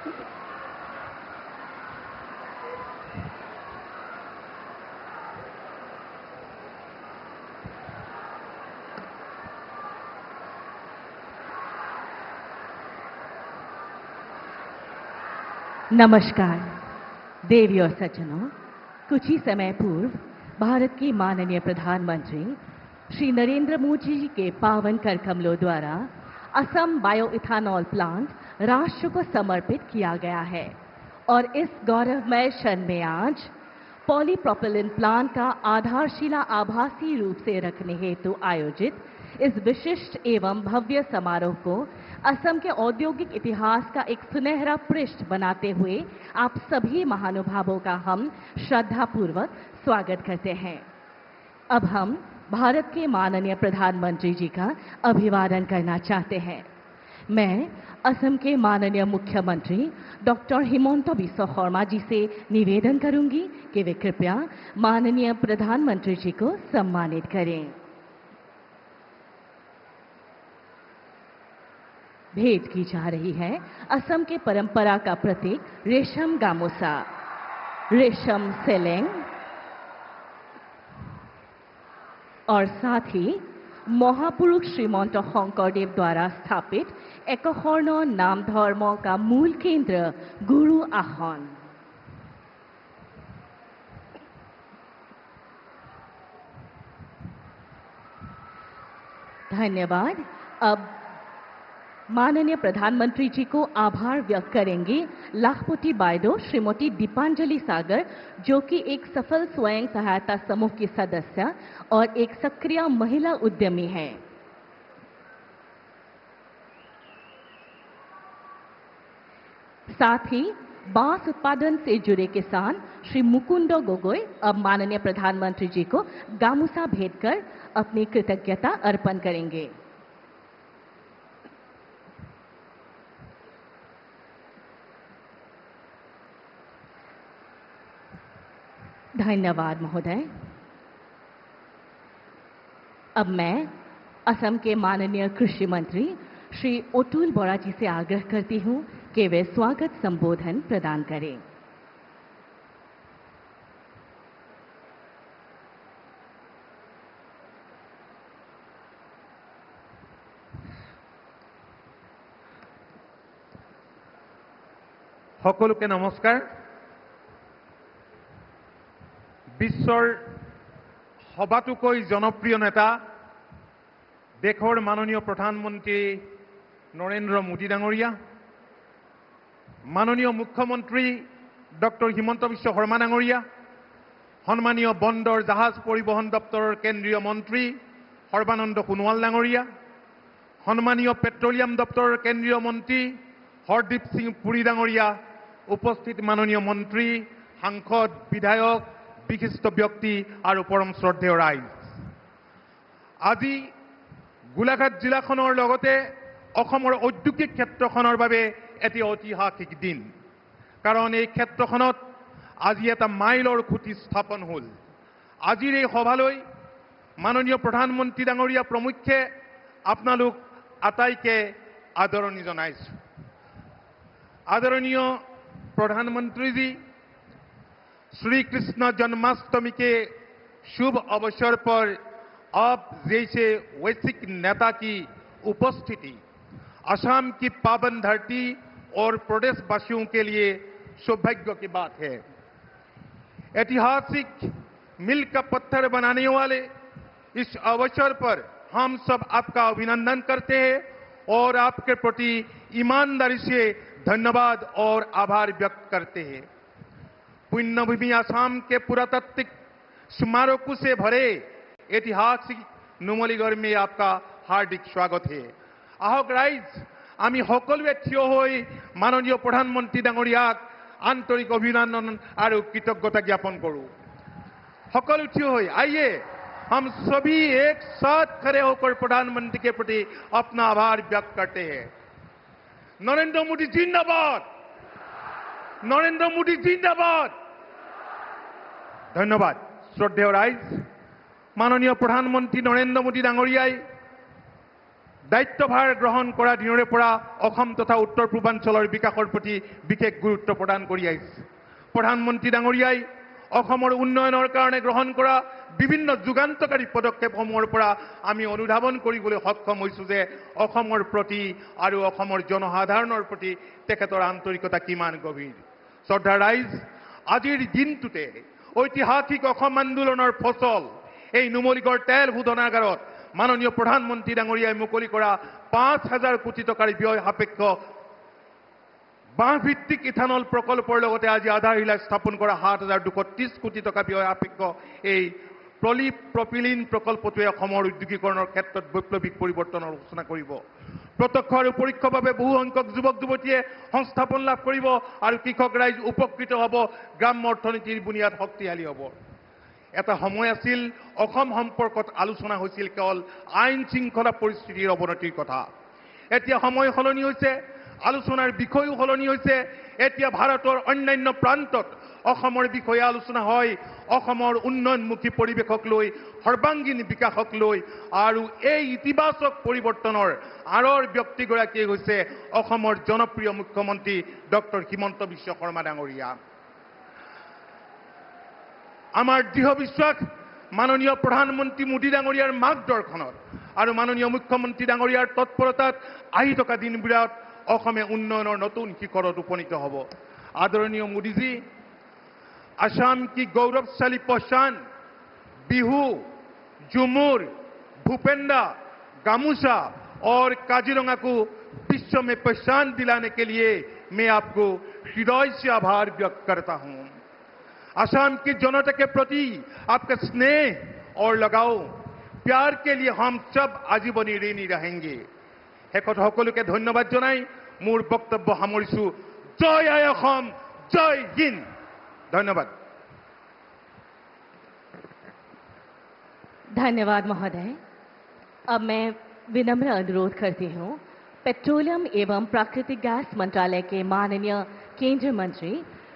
नमस्कार देवी और सज्जनों। कुछ ही समय पूर्व भारत के माननीय प्रधानमंत्री श्री नरेंद्र मोदी जी के पावन कर कमलों द्वारा असम बायो इथानॉल प्लांट राष्ट्र को समर्पित किया गया है और इस गौरवमय क्षण में आज पॉलीप्रोपिलीन प्लांट का आधारशिला आभासी रूप से रखने हेतु आयोजित इस विशिष्ट एवं भव्य समारोह को असम के औद्योगिक इतिहास का एक सुनहरा पृष्ठ बनाते हुए आप सभी महानुभावों का हम श्रद्धापूर्वक स्वागत करते हैं। अब हम भारत के माननीय प्रधानमंत्री जी का अभिवादन करना चाहते हैं। मैं असम के माननीय मुख्यमंत्री डॉक्टर हिमंता बिस्वा शर्मा जी से निवेदन करूंगी कि वे कृपया माननीय प्रधानमंत्री जी को सम्मानित करें। भेंट की जा रही है असम के परंपरा का प्रतीक रेशम गामोसा, रेशम सेलेंग और साथ ही महापुरुष श्रीमंत शंकरदेव द्वारा स्थापित एकशर्ण नाम धर्म का मूल केंद्र गुरु आसन। धन्यवाद। अब माननीय प्रधानमंत्री जी को आभार व्यक्त करेंगे लाखपति बायदो श्रीमती दीपांजलि सागर, जो कि एक सफल स्वयं सहायता समूह की सदस्य और एक सक्रिय महिला उद्यमी हैं। साथ ही बांस उत्पादन से जुड़े किसान श्री मुकुंदो गोगोई अब माननीय प्रधानमंत्री जी को गामूसा भेंट कर अपनी कृतज्ञता अर्पण करेंगे। धन्यवाद महोदय। अब मैं असम के माननीय कृषि मंत्री श्री अतुल बोरा जी से आग्रह करती हूं कि वे स्वागत संबोधन प्रदान करें। সকলোকে নমস্কাৰ। বিশ্বৰ সবাতোকৈ জনপ্ৰিয় নেতা দেশৰ মাননীয় প্ৰধানমন্ত্ৰী নৰেন্দ্ৰ মোদী ডাঙৰীয়া, মাননীয় মুখ্যমন্ত্ৰী ডক্টৰ হিমন্ত বিশ্ব শৰ্মা ডাঙৰীয়া, সন্মানীয় বন্দৰ জাহাজ পৰিবহণ দপ্তৰৰ কেন্দ্ৰীয় মন্ত্ৰী সৰ্বানন্দ সোণোৱাল ডাঙৰীয়া, সন্মানীয় পেট্ৰলিয়াম দপ্তৰৰ কেন্দ্ৰীয় মন্ত্ৰী হৰদীপ সিং পুৰী ডাঙৰীয়া, উপস্থিত মাননীয় মন্ত্ৰী, সাংসদ, বিধায়ক, বিশিষ্ট ব্যক্তি আৰু পৰম শ্ৰদ্ধেয় ৰাইজ, আজি গোলাঘাট জিলাখনৰ লগতে অসমৰ ঔদ্যোগিক ক্ষেত্ৰখনৰ বাবে এটি ঐতিহাসিক দিন। কাৰণ এই ক্ষেত্ৰখনত আজি এটা মাইলৰ খুঁটি স্থাপন হ'ল। আজিৰ এই সভালৈ মাননীয় প্ৰধানমন্ত্ৰী ডাঙৰীয়া প্ৰমুখ্যে আপোনালোক আটাইকে আদৰণি জনাইছোঁ। आदरणीय प्रधानमंत्री जी, श्री कृष्ण जन्माष्टमी के शुभ अवसर पर आप जैसे वैश्विक नेता की उपस्थिति असम की पावन धरती और प्रदेशवासियों के लिए सौभाग्य की बात है। ऐतिहासिक मील का पत्थर बनाने वाले इस अवसर पर हम सब आपका अभिनंदन करते हैं और आपके प्रति ईमानदारी से धन्यवाद और आभार व्यक्त करते हैं। पुण्यभूमि आसाम के पुरातात्विक स्मारकों से भरे ऐतिहासिक नुमलीगढ़ में आपका हार्दिक स्वागत है। आहक राइज, आमी सकलोवे ठिय होई माननीय प्रधानमंत्री डांगरियाक आंतरिक अभिनंदन और कृतज्ञता ज्ञापन करूं। सकलो ठिय होई, आइए हम सभी एक साथ खड़े होकर प्रधानमंत्री के प्रति अपना आभार व्यक्त करते हैं। नरेंद्र मोदी जिंदाबाद, नरेंद्र मोदी जिंदाबाद। धन्यवाद। श्रद्धेय राइज, माननीय प्रधानमंत्री नरेंद्र मोदी डांगरियाई দায়িত্বভাৰ গ্ৰহণ কৰা দিনৰে পৰা অসম তথা উত্তৰ পূৰ্বাঞ্চলৰ বিকাশৰ প্ৰতি বিশেষ গুৰুত্ব প্ৰদান কৰি আহিছে। প্ৰধানমন্ত্ৰী ডাঙৰীয়াই অসমৰ উন্নয়নৰ কাৰণে গ্ৰহণ কৰা বিভিন্ন যুগান্তকাৰী পদক্ষেপসমূহৰ পৰা আমি অনুধাৱন কৰিবলৈ সক্ষম হৈছোঁ যে অসমৰ প্ৰতি আৰু অসমৰ জনসাধাৰণৰ প্ৰতি তেখেতৰ আন্তৰিকতা কিমান গভীৰ। শ্ৰদ্ধা ৰাইজ, আজিৰ দিনটোতে ঐতিহাসিক অসম আন্দোলনৰ ফচল এই নুমলীগড় তেল শোধনাগাৰত মাননীয় প্ৰধানমন্ত্ৰী ডাঙৰীয়াই মুকলি কৰা 5,000 কোটি টকাৰ ব্যয় সাপেক্ষ বাঁহভিত্তিক ইথানল প্ৰকল্পৰ লগতে আজি আধাৰশিলা স্থাপন কৰা 7,230 কোটি টকা ব্যয় সাপেক্ষ এই প্ৰপিলিন প্ৰকল্পটোৱে অসমৰ উদ্যোগীকৰণৰ ক্ষেত্ৰত বৈপ্লৱিক পৰিৱৰ্তনৰ সূচনা কৰিব। প্ৰত্যক্ষ আৰু পৰোক্ষভাৱে বহু সংখ্যক যুৱক যুৱতীয়ে সংস্থাপন লাভ কৰিব আৰু কৃষক ৰাইজ উপকৃত হ'ব, গ্ৰাম্য অৰ্থনীতিৰ বুনিয়াদ শক্তিশালী হ'ব। এটা সময় আছিল অসম সম্পৰ্কত আলোচনা হৈছিল কেৱল আইন শৃংখলা পৰিস্থিতিৰ অৱনতিৰ কথা। এতিয়া সময় সলনি হৈছে, আলোচনাৰ বিষয়ও সলনি হৈছে। এতিয়া ভাৰতৰ অন্যান্য প্ৰান্তত অসমৰ বিষয়ে আলোচনা হয়, অসমৰ উন্নয়নমুখী পৰিৱেশক লৈ, সৰ্বাংগীন বিকাশক লৈ, আৰু এই ইতিবাচক পৰিৱৰ্তনৰ আঁৰৰ ব্যক্তিগৰাকীয়ে হৈছে অসমৰ জনপ্ৰিয় মুখ্যমন্ত্ৰী ডক্টৰ হিমন্ত বিশ্ব শৰ্মা ডাঙৰীয়া। আমাৰ দৃঢ় বিশ্বাস মাননীয় প্ৰধানমন্ত্ৰী মোদী ডাঙৰীয়াৰ মাৰ্গদৰ্শনত আৰু মাননীয় মুখ্যমন্ত্ৰী ডাঙৰীয়াৰ তৎপৰতাত আহি থকা দিনবোৰত অসমে উন্নয়নৰ নতুন শিখৰত উপনীত হ'ব। आदरणीय मोदी जी, असम की गौरवशाली पहचान बिहू, झुमुर, भूपेंदा, गामूसा और काजीरंगा को विश्व में पहचान दिलाने के लिए मैं आपको हृदय से आभार व्यक्त करता हूं। असम की जनता के प्रति आपका स्नेह और लगाव, प्यार के लिए हम सब आजीवन ऋणी रहेंगे। शेषत সকলোকে ধন্যবাদ জনাই মোৰ বক্তব্য সামৰিছো। জয় আই অসম, জয় হিন্দ। धन्यवाद। धन्यवाद महोदय। अब मैं विनम्र अनुरोध करती हूँ पेट्रोलियम एवं प्राकृतिक गैस मंत्रालय के माननीय केंद्रीय मंत्री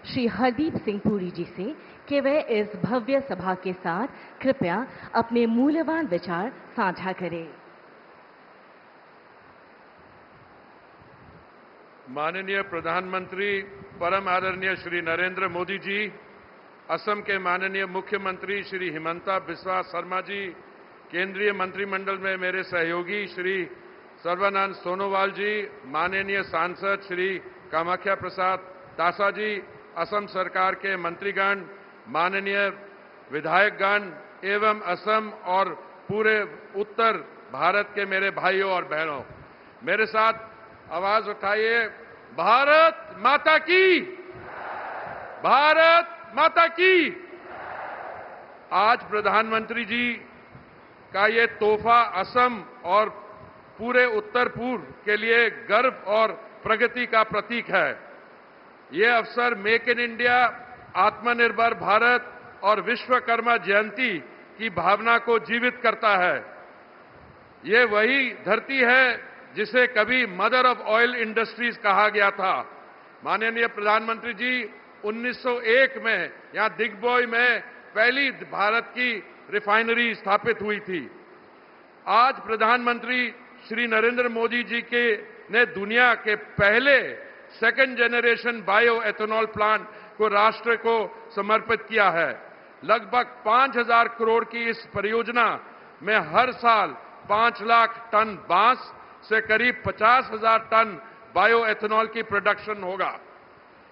श्री हरदीप सिंह पुरी जी से कि वे इस भव्य सभा के साथ कृपया अपने मूल्यवान विचार साझा करें। माननीय प्रधानमंत्री परम आदरणीय श्री नरेंद्र मोदी जी, असम के माननीय मुख्यमंत्री श्री हिमंता बिस्वा शर्मा जी, केंद्रीय मंत्रिमंडल में मेरे सहयोगी श्री सर्बानंद सोनोवाल जी, माननीय सांसद श्री कामाख्या प्रसाद तासा जी, असम सरकार के मंत्रीगण, माननीय विधायकगण एवं असम और पूरे उत्तर भारत के मेरे भाइयों और बहनों, मेरे साथ आवाज उठाइए, भारत माता की, भारत माता की। आज प्रधानमंत्री जी का ये तोहफा असम और पूरे उत्तर पूर्व के लिए गर्व और प्रगति का प्रतीक है। ये अवसर मेक इन इंडिया, आत्मनिर्भर भारत और विश्वकर्मा जयंती की भावना को जीवित करता है। ये वही धरती है जिसे कभी मदर ऑफ ऑयल इंडस्ट्रीज कहा गया था। माननीय प्रधानमंत्री जी, 1901 में यहां दिग्बोय में पहली भारत की रिफाइनरी स्थापित हुई थी। आज प्रधानमंत्री श्री नरेंद्र मोदी जी के ने दुनिया के पहले second generation bio ethanol plant को राष्ट्र को समर्पित किया है। लगभग 5,000 करोड़ की इस परियोजना में हर साल 5 लाख टन बांस से करीब 50,000 टन बायो एथेनॉल की प्रोडक्शन होगा।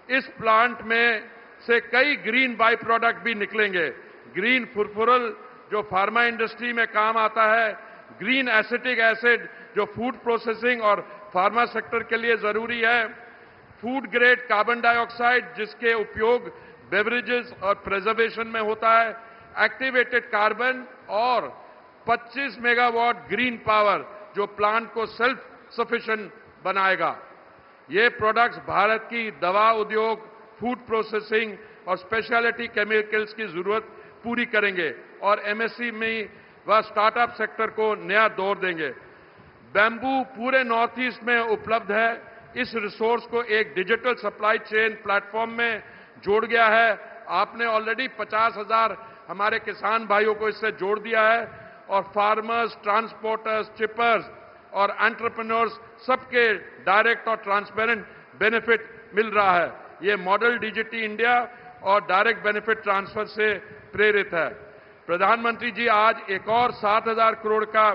इस प्लांट में से कई ग्रीन बाई प्रोडक्ट भी निकलेंगे। ग्रीन फुरफुरल जो फार्मा इंडस्ट्री में काम आता है, ग्रीन एसिटिक एसिड जो फूड प्रोसेसिंग और फार्मा सेक्टर के लिए जरूरी है, फूड ग्रेड कार्बन डाइऑक्साइड जिसके उपयोग बेवरेजेस और प्रिजर्वेशन में होता है, एक्टिवेटेड कार्बन और 25 मेगावाट ग्रीन पावर जो प्लांट को सेल्फ सफिशिएंट बनाएगा। ये प्रोडक्ट्स भारत की दवा उद्योग, फूड प्रोसेसिंग और स्पेशलिटी केमिकल्स की जरूरत पूरी करेंगे और एमएसएमई व स्टार्टअप सेक्टर को नया दौर देंगे। बैम्बू पूरे नॉर्थ ईस्ट में उपलब्ध है। इस रिसोर्स को एक डिजिटल सप्लाई चेन प्लेटफॉर्म में जोड़ गया है। आपने ऑलरेडी 50,000 हमारे किसान भाइयों को इससे जोड़ दिया है और फार्मर्स, ट्रांसपोर्टर्स, चिपर्स और एंटरप्रेन्योर्स सबके डायरेक्ट और ट्रांसपेरेंट बेनिफिट मिल रहा है। ये मॉडल डिजिटल इंडिया और डायरेक्ट बेनिफिट ट्रांसफर से प्रेरित है। प्रधानमंत्री जी आज एक और 7,000 करोड़ का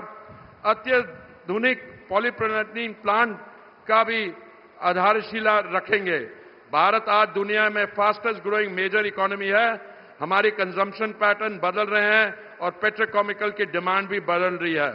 अत्याधुनिक पॉलीप्रोपिलीन प्लांट का भी आधारशिला रखेंगे। भारत आज दुनिया में फास्टेस्ट ग्रोइंग मेजर इकोनॉमी है। हमारी कंजम्पशन पैटर्न बदल रहे हैं और पेट्रोकेमिकल की डिमांड भी बदल रही है।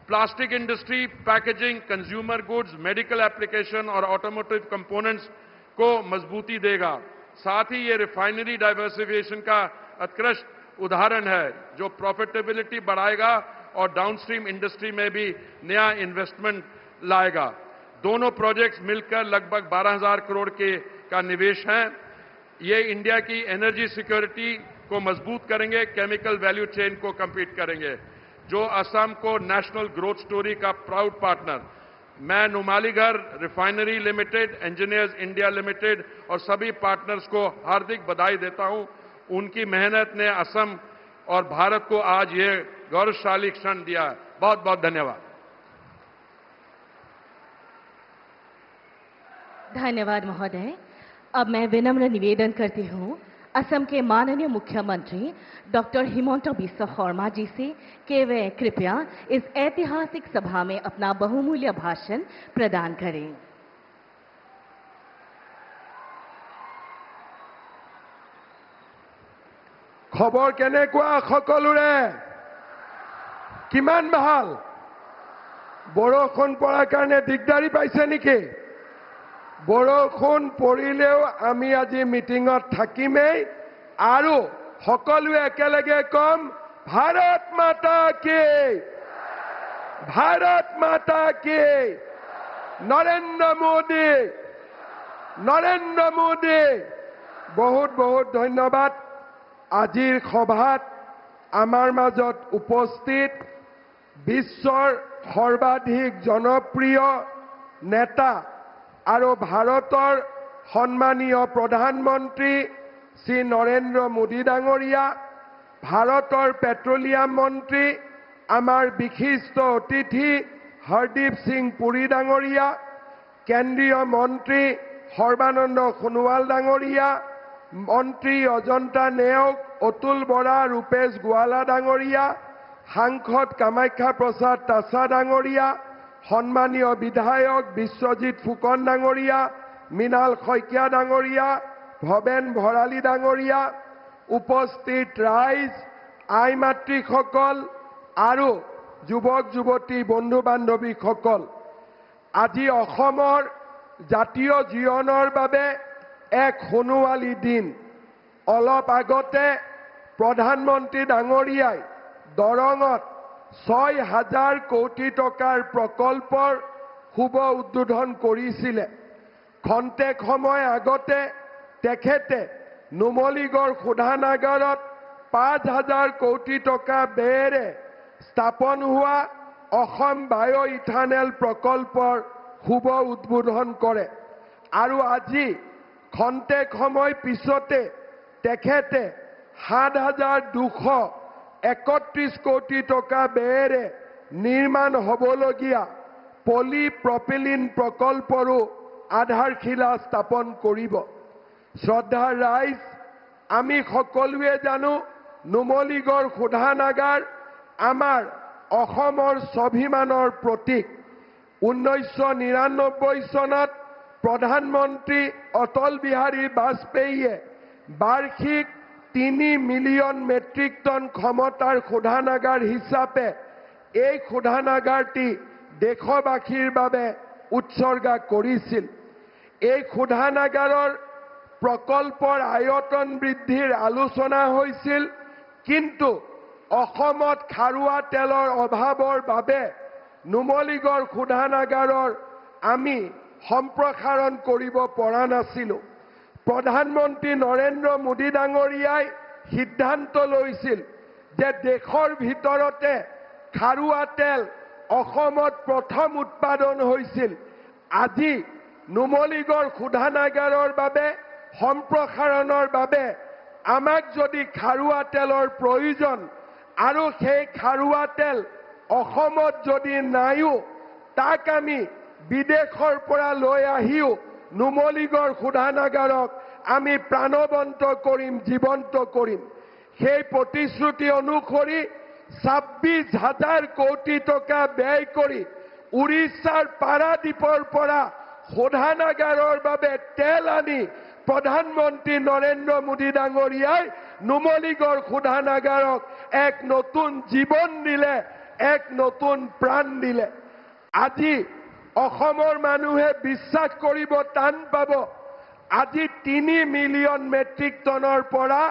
Plastic industry, packaging, consumer goods, medical application और ऑटोमोटिव कंपोनेंट्स को मजबूती देगा। साथ ही ये रिफाइनरी डाइवर्सिफिकेशन का उत्कृष्ट उदाहरण है जो प्रॉफिटेबिलिटी बढ़ाएगा और डाउनस्ट्रीम इंडस्ट्री में भी नया इन्वेस्टमेंट लाएगा। दोनों प्रोजेक्ट्स मिलकर लगभग 12,000 करोड़ का निवेश है। ये इंडिया की एनर्जी सिक्योरिटी को मजबूत करेंगे, केमिकल वैल्यू चेन को कंपीट करेंगे, जो असम को नेशनल ग्रोथ स्टोरी का प्राउड पार्टनर। मैं Numaligarh refinery limited, engineers India limited और सभी पार्टनर्स को हार्दिक बधाई देता हूं। उनकी मेहनत ने असम और भारत को आज ये गौरवशाली क्षण दिया है। बहुत बहुत धन्यवाद। धन्यवाद महोदय। अब मैं विनम्र निवेदन करती हूँ असम के माननीय मुख्यमंत्री डॉक्टर हिमंत बिस्वा शर्मा जी से कि वे कृपया इस ऐतिहासिक सभा में अपना बहुमूल्य भाषण प्रदान करें। खबर केनेकुआ सकलोरे किमान ভাল बरषुण पड़ार कारणे दिगदारी पाइছে नेকি बरषुण परिलेও आमी আজি मिटिंगत থাকিমেই आरो सकलोए एकेलगे कम भारत माता की नरेंद्र मोदी बहुत बहुत धन्यवाद। आजिर सभात आमार माजत उपस्थित विश्वर सर्वाधिक जनप्रिय नेता और भारतर सम्मानीय प्रधानमंत्री श्री नरेंद्र मोदी डांगरिया, भारतर पेट्रोलियम मंत्री आमार विशिष्ट अतिथि हरदीप सिंह पुरी डांगरिया, केंद्रीय मंत्री सर्बानंद सोनोवाल डांगरिया, मंत्री अजंता नेওগ, अतुल बरा, रूपेश गोवाला डांगरिया, सांसद कामाख्या प्रसाद तासा डांगरिया, सम्मानीय विधायक विश्वजीत फुकन डांगरिया, मृणाल शइकिया डांगरिया, भवेन भराली डांगरिया, उपस्थित राइज, आई मातृসকল और युवक युवती बंधु बान्धवीসকল, আজি অসমৰ জাতীয় জীৱনৰ বাবে एक সোণোৱালী दिन। अलप आगते प्रधानमंत्री डांगरियाय दरंगत 6,000 कोटी टकार प्रकल्पर शुभ उद्बोधन करिছিলে। खन्तेक समय आगते तेखेते नुमलीगढ़ शोधानागारत 5,000 कोटी टका व्ययेरे स्थापन हुआ असम बायो इथानेल प्रकल्पर शुभ उद्बोधन करे। और আজি खन्तेक समय पिछते तेखेते 7,231 कोटी टका व्ययेरे निर्माण हबलगिया पॉलीप्रॉपिलिन प्रकल्परो आधारशिला स्थापन करिब। श्रद्धा राइज, आमी सकलोए जानो नुमलीगढ़ शोधानागार आमार अहोमर स्वाभिमानर प्रतीक। 1999 सनत प्रधानमंत्री अटल बिहारी वाजपेयीये वार्षिक 3 मिलियन मेट्रिक टन क्षमतार शोधानागार हिसापे এই শোধানাগাৰটি দেশবাসীৰ বাবে উৎসৰ্গা কৰিছিল। এই শোধানাগাৰৰ প্ৰকল্পৰ আয়তন বৃদ্ধিৰ আলোচনা হৈছিল, কিন্তু অসমত খাৰুৱা তেলৰ অভাৱৰ বাবে নুমলীগড় শোধানাগাৰৰ আমি সম্প্ৰসাৰণ কৰিব পৰা নাছিলো। प्रधानमंत्री नरेंद्र मोदी डांगरियाय सिद्धांत लैছিল जे देशर भितरते खारुआ तेल अসমত प्रथम उत्पादन হৈছিল। আজি नुमलीगढ़ शोधानागारर बारे सम्प्रसारणर बारे आमाक जदि खारुआ तेलर प्रयोजन और সেই खारुआ तेल अসমত जदि नाइও তাক আমি বিদেশৰ পৰা লৈ আহিও নুমলীগড় শোধানাগাৰক আমি প্ৰাণবন্ত কৰিম, জীৱন্ত কৰিম। সেই প্ৰতিশ্ৰুতি অনুসৰি 26,000 কোটি টকা ব্যয় কৰি উৰিষ্যাৰ পাৰাদ্বীপৰ পৰা শোধানাগাৰৰ বাবে তেল আনি প্ৰধানমন্ত্ৰী নৰেন্দ্ৰ মোদী ডাঙৰীয়াই নুমলীগড় শোধানাগাৰক এক নতুন জীৱন দিলে, এক নতুন প্ৰাণ দিলে। আজি অসমৰ মানুহে বিশ্বাস কৰিব টান পাব, আজি 3 মিলিয়ন মেট্ৰিক টনৰ পৰা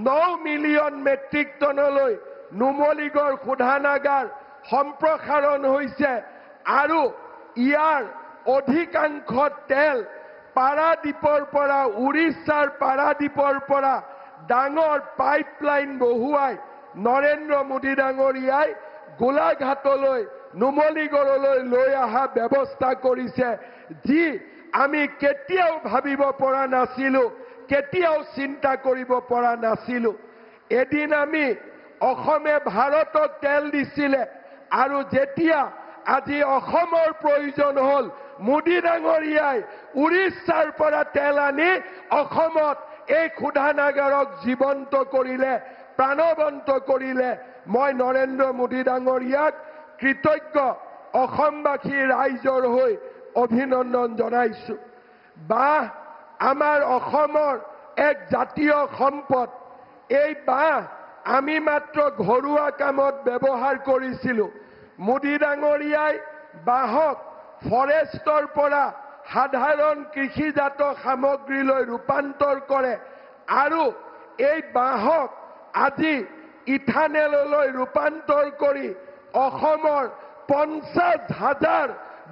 9 মিলিয়ন মেট্ৰিক টনলৈ নুমলীগড় শোধানাগাৰ সম্প্ৰসাৰণ হৈছে আৰু ইয়াৰ অধিকাংশ তেল পাৰাদ্বীপৰ পৰা, উৰিষ্যাৰ পাৰাদ্বীপৰ পৰা ডাঙৰ পাইপলাইন বহুৱাই নৰেন্দ্ৰ মোদী ডাঙৰীয়াই গোলাঘাটলৈ, নুমলীগড়লৈ লৈ অহা ব্যৱস্থা কৰিছে, যি আমি কেতিয়াও ভাবিব পৰা নাছিলো, কেতিয়াও চিন্তা কৰিব পৰা নাছিলো। এদিন আমি অসমে ভাৰতক তেল দিছিলে আৰু যেতিয়া আজি অসমৰ প্ৰয়োজন হ'ল, মোদী ডাঙৰীয়াই উৰিষ্যাৰ পৰা তেল আনি অসমত এই শোধানাগাৰক জীৱন্ত কৰিলে, প্ৰাণবন্ত কৰিলে। মই নৰেন্দ্ৰ মোদী ডাঙৰীয়াক কৃতজ্ঞ অসমবাসী ৰাইজৰ হৈ অভিনন্দন জনাইছো। বাঁহ আমাৰ অসমৰ এক জাতীয় সম্পদ। এই বাঁহ আমি মাত্ৰ ঘৰুৱা কামত ব্যৱহাৰ কৰিছিলো। মোদী ডাঙৰীয়াই বাঁহক ফৰেষ্টৰ পৰা সাধাৰণ কৃষিজাত সামগ্ৰীলৈ ৰূপান্তৰ কৰে আৰু এই বাঁহক আজি ইথানেললৈ ৰূপান্তৰ কৰি অসমৰ 50,000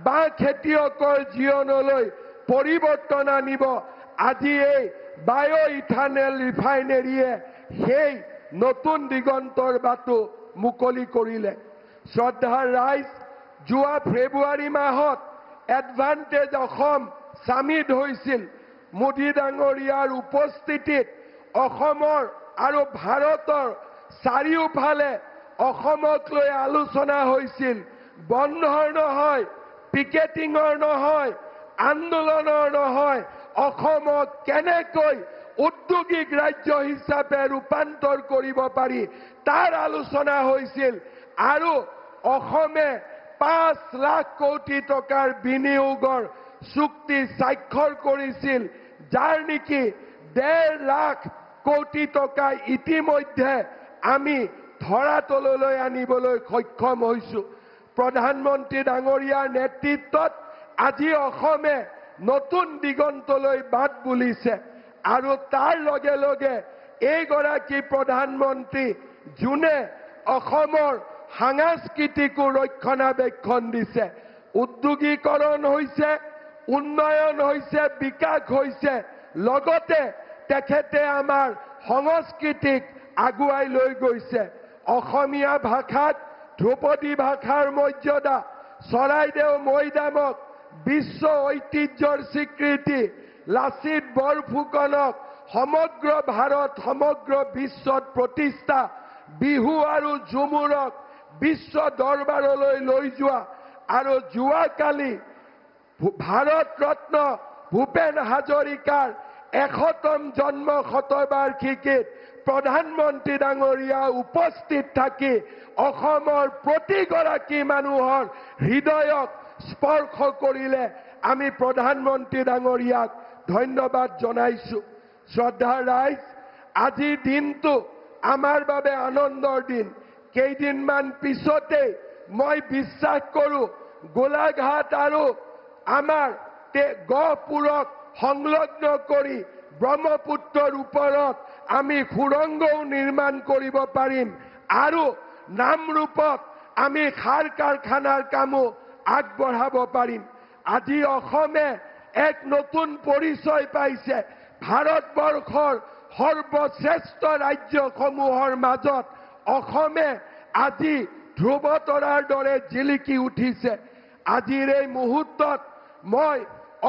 বাঁহ খেতিয়কৰ জীৱনলৈ পৰিৱৰ্তন আনিব। আজি এই বায়' ইথানেল ৰিফাইনেৰীয়ে সেই নতুন দিগন্তৰ বাটু মুকলি কৰিলে। শ্ৰদ্ধাৰ ৰাইজ, যোৱা ফেব্ৰুৱাৰী মাহত এডভান্টেজ অসম সামিট হৈছিল। মোদী ডাঙৰীয়াৰ উপস্থিতিত অসমৰ আৰু ভাৰতৰ চাৰিওফালে অসমক লৈ আলোচনা হৈছিল। বন্ধৰ নহয়, পিকেটিঙৰ নহয়, আন্দোলনৰ নহয়, অসমক কেনেকৈ উদ্যোগিক ৰাজ্য হিচাপে ৰূপান্তৰ কৰিব পাৰি তাৰ আলোচনা হৈছিল আৰু অসমে 5 লাখ কোটি টকাৰ বিনিয়োগৰ চুক্তি স্বাক্ষৰ কৰিছিল, যাৰ নেকি 1.5 লাখ কোটি টকা ইতিমধ্যে আমি ধৰাতললৈ আনিবলৈ সক্ষম হৈছো। প্ৰধানমন্ত্ৰী ডাঙৰীয়াৰ নেতৃত্বত আজি অসমে নতুন দিগন্তলৈ বাট বুলিছে আৰু তাৰ লগে লগে এইগৰাকী প্ৰধানমন্ত্ৰী যোনে অসমৰ সাংস্কৃতিকো ৰক্ষণাবেক্ষণ দিছে। উদ্যোগীকৰণ হৈছে, উন্নয়ন হৈছে, বিকাশ হৈছে, লগতে তেখেতে আমাৰ সংস্কৃতিক আগুৱাই লৈ গৈছে। অসমীয়া ভাষাত ধ্ৰুপদী ভাষাৰ মৰ্যাদা, চৰাইদেউ মৈদামক বিশ্ব ঐতিহ্যৰ স্বীকৃতি, লাচিত বৰফুকনক সমগ্ৰ ভাৰত, সমগ্ৰ বিশ্বত প্ৰতিষ্ঠা, বিহু আৰু ঝুমুৰক বিশ্ব দৰবাৰলৈ লৈ যোৱা আৰু যোৱাকালি ভাৰত ৰত্ন ভূপেন হাজৰিকাৰ 100তম জন্ম শতবাৰ্ষিকীত প্ৰধানমন্ত্ৰী ডাঙৰীয়া উপস্থিত থাকি অসমৰ প্ৰতিগৰাকী মানুহৰ হৃদয়ক স্পৰ্শ কৰিলে। আমি প্ৰধানমন্ত্ৰী ডাঙৰীয়াক ধন্যবাদ জনাইছো। শ্ৰদ্ধাৰ ৰাইজ, আজিৰ দিনটো আমাৰ বাবে আনন্দৰ দিন। কেইদিনমান পিছতে মই বিশ্বাস কৰো গোলাঘাট আৰু আমাৰ গহপুৰক সংলগ্ন কৰি ব্ৰহ্মপুত্ৰৰ ওপৰত আমি সুৰংগও নিৰ্মাণ কৰিব পাৰিম আৰু নামৰূপত আমি সাৰ কাৰখানাৰ কামো আগবঢ়াব পাৰিম। আজি অসমে এক নতুন পৰিচয় পাইছে। ভাৰতবৰ্ষৰ সৰ্বশ্ৰেষ্ঠ ৰাজ্যসমূহৰ মাজত অসমে আজি ধ্ৰুৱতৰাৰ দৰে জিলিকি উঠিছে। আজিৰ এই মুহূৰ্তত মই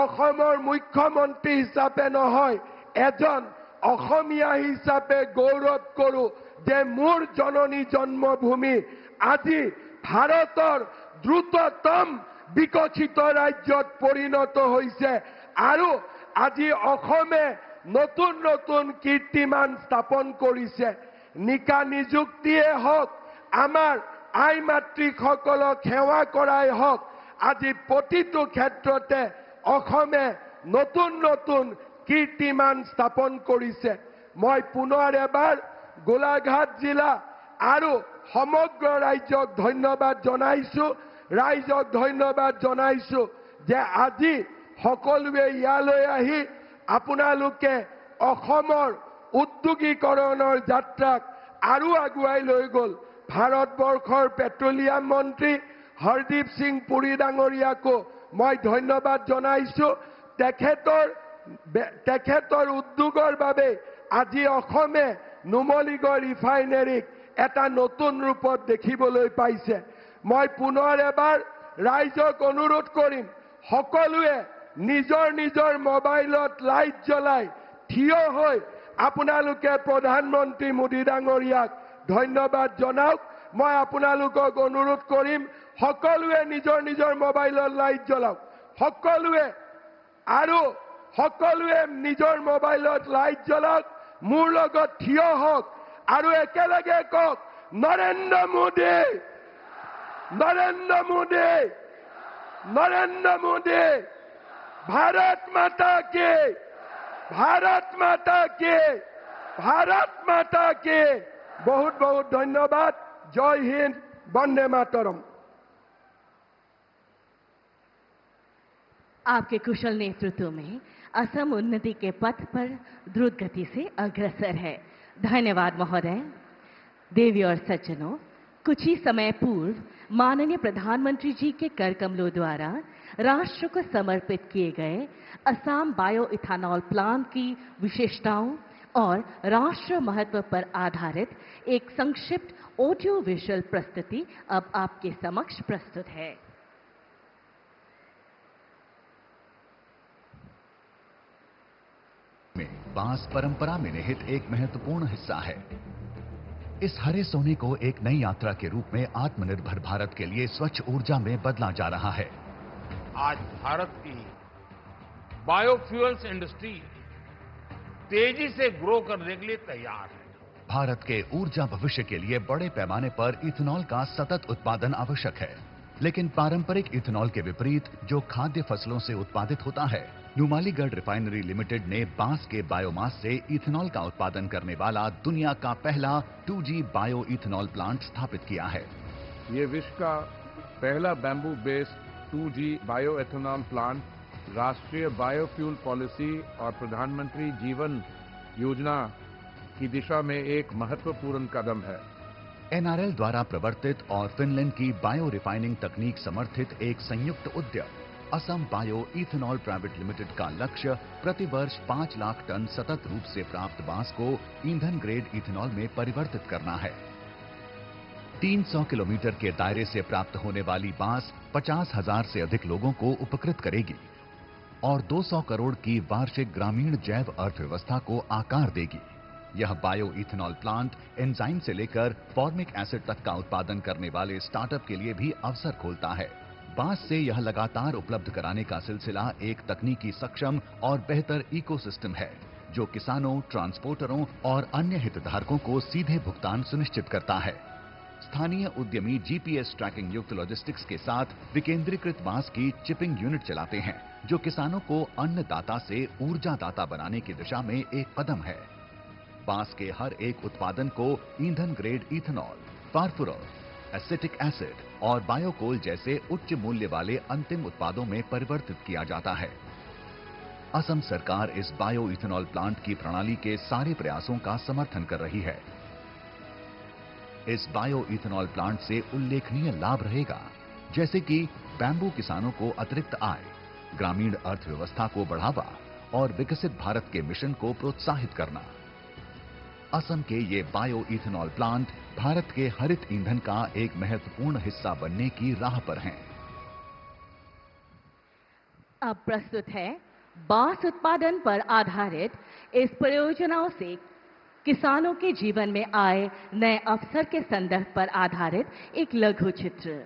অসমৰ মুখ্যমন্ত্ৰী হিচাপে নহয়, এজন অসমীয়া হিচাপে গৌৰৱ কৰো যে মোৰ জননী জন্মভূমি আজি ভাৰতৰ দ্ৰুততম বিকশিত ৰাজ্যত পৰিণত হৈছে আৰু আজি অসমে নতুন নতুন কীৰ্তিমান স্থাপন কৰিছে। নিকা নিযুক্তিয়ে হওক, আমাৰ আই মাতৃসকলক সেৱা কৰাই হওক, আজি প্ৰতিটো ক্ষেত্ৰতে অসমে নতুন নতুন কীৰ্তিমান স্থাপন কৰিছে। মই পুনৰ এবাৰ গোলাঘাট জিলা আৰু সমগ্ৰ ৰাজ্যক ধন্যবাদ জনাইছোঁ, ৰাইজক ধন্যবাদ জনাইছোঁ যে আজি সকলোৱে ইয়ালৈ আহি আপোনালোকে অসমৰ উদ্যোগীকৰণৰ যাত্ৰাক আৰু আগুৱাই লৈ গ'ল। ভাৰতবৰ্ষৰ পেট্ৰলিয়াম মন্ত্ৰী হৰদীপ সিং পুৰী ডাঙৰীয়াকো মই ধন্যবাদ জনাইছোঁ। তেখেতৰ উদ্যোগৰ বাবে আজি অসমে নুমলীগড় ৰিফাইনেৰীক এটা নতুন ৰূপত দেখিবলৈ পাইছে। মই পুনৰ এবাৰ ৰাইজক অনুৰোধ কৰিম, সকলোৱে নিজৰ নিজৰ মোবাইলত লাইট জ্বলাই থিয় হৈ আপোনালোকে প্ৰধানমন্ত্ৰী মোদী ডাঙৰীয়াক ধন্যবাদ জনাওক। মই আপোনালোকক অনুৰোধ কৰিম, সকলোৱে নিজৰ নিজৰ মোবাইলত লাইট জ্বলাওক, সকলোৱে নিজৰ মোবাইলত লাইট জ্বলাওক, মোৰ লগত থিয় হওক আৰু একেলগে কওক, নৰেন্দ্ৰ মোদী, নৰেন্দ্ৰ মোদী, নৰেন্দ্ৰ মোদী, ভাৰত মাতা কি, ভাৰত মাতা কি, ভাৰত মাতা কি। বহুত বহুত ধন্যবাদ। জয় হিন্দ, বন্দে मातरम। आपके कुशल नेतृत्व में असम उन्नति के पथ पर द्रुत गति से अग्रसर है। धन्यवाद महोदय। देवी और सज्जनों, कुछ ही समय पूर्व माननीय प्रधानमंत्री जी के कर कमलों द्वारा राष्ट्र को समर्पित किए गए असम बायो इथेनॉल प्लांट की विशेषताओं और राष्ट्र महत्व पर आधारित एक संक्षिप्त ऑडियो विजुअल प्रस्तुति अब आपके समक्ष प्रस्तुत है। बांस परंपरा में निहित एक महत्वपूर्ण हिस्सा है। इस हरे सोने को एक नई यात्रा के रूप में आत्मनिर्भर भारत के लिए स्वच्छ ऊर्जा में बदला जा रहा है। आज भारत की बायोफ्यूल्स इंडस्ट्री तेजी से ग्रो करने के लिए तैयार है। भारत के ऊर्जा भविष्य के लिए बड़े पैमाने पर इथेनॉल का सतत उत्पादन आवश्यक है, लेकिन पारंपरिक इथेनॉल के विपरीत जो खाद्य फसलों से उत्पादित होता है, नुमालीगढ़ रिफाइनरी लिमिटेड ने बांस के बायोमास से इथेनॉल का उत्पादन करने वाला दुनिया का पहला 2G बायो इथेनॉल प्लांट स्थापित किया है। ये विश्व का पहला bamboo based 2G bio ethanol plant राष्ट्रीय बायोफ्यूल पॉलिसी और प्रधानमंत्री जीवन योजना की दिशा में एक महत्वपूर्ण कदम है। NRL द्वारा प्रवर्तित और फिनलैंड की बायो रिफाइनिंग तकनीक समर्थित एक संयुक्त उद्यम Assam bio ethanol private limited का लक्ष्य प्रतिवर्ष 5 लाख टन सतत रूप से प्राप्त बांस को ईंधन ग्रेड इथेनॉल में परिवर्तित करना है। 300 किलोमीटर के दायरे से प्राप्त होने वाली बांस 50,000 से अधिक लोगों को उपकृत करेगी और 200 करोड़ की वार्षिक ग्रामीण जैव अर्थव्यवस्था को आकार देगी। यह बायो इथेनॉल प्लांट एंजाइम से लेकर फॉर्मिक एसिड तक का उत्पादन करने वाले स्टार्टअप के लिए भी अवसर खोलता है। बांस से यह लगातार उपलब्ध कराने का सिलसिला एक तकनीकी सक्षम और बेहतर इकोसिस्टम है, जो किसानों, ट्रांसपोर्टरों और अन्य हितधारकों को सीधे भुगतान सुनिश्चित करता है। स्थानीय उद्यमी GPS ट्रैकिंग युक्त लॉजिस्टिक्स के साथ विकेंद्रीकृत बांस की चिपिंग यूनिट चलाते हैं, जो किसानों को अन्नदाता से ऊर्जादाता बनाने की दिशा में एक कदम है। बांस के हर एक उत्पादन को ईंधन ग्रेड इथेनॉल, फार्फुरॉल, एसिटिक एसिड और बायोकोल जैसे उच्च मूल्य वाले अंतिम उत्पादों में परिवर्तित किया जाता है। असम सरकार इस बायो इथेनॉल प्लांट की प्रणाली के सारे प्रयासों का समर्थन कर रही है। इस बायो इथेनॉल प्लांट से उल्लेखनीय लाभ रहेगा, जैसे कि बैम्बू किसानों को अतिरिक्त आय, ग्रामीण अर्थव्यवस्था को बढ़ावा और विकसित भारत के मिशन को प्रोत्साहित करना। असम के ये बायो इथेनॉल प्लांट भारत के हरित ईंधन का एक महत्वपूर्ण हिस्सा बनने की राह पर हैं। अब प्रस्तुत है बांस उत्पादन पर आधारित इस परियोजनाओं से किसानों के जीवन में आए नए अवसर के संदर्भ पर आधारित एक लघु चित्र।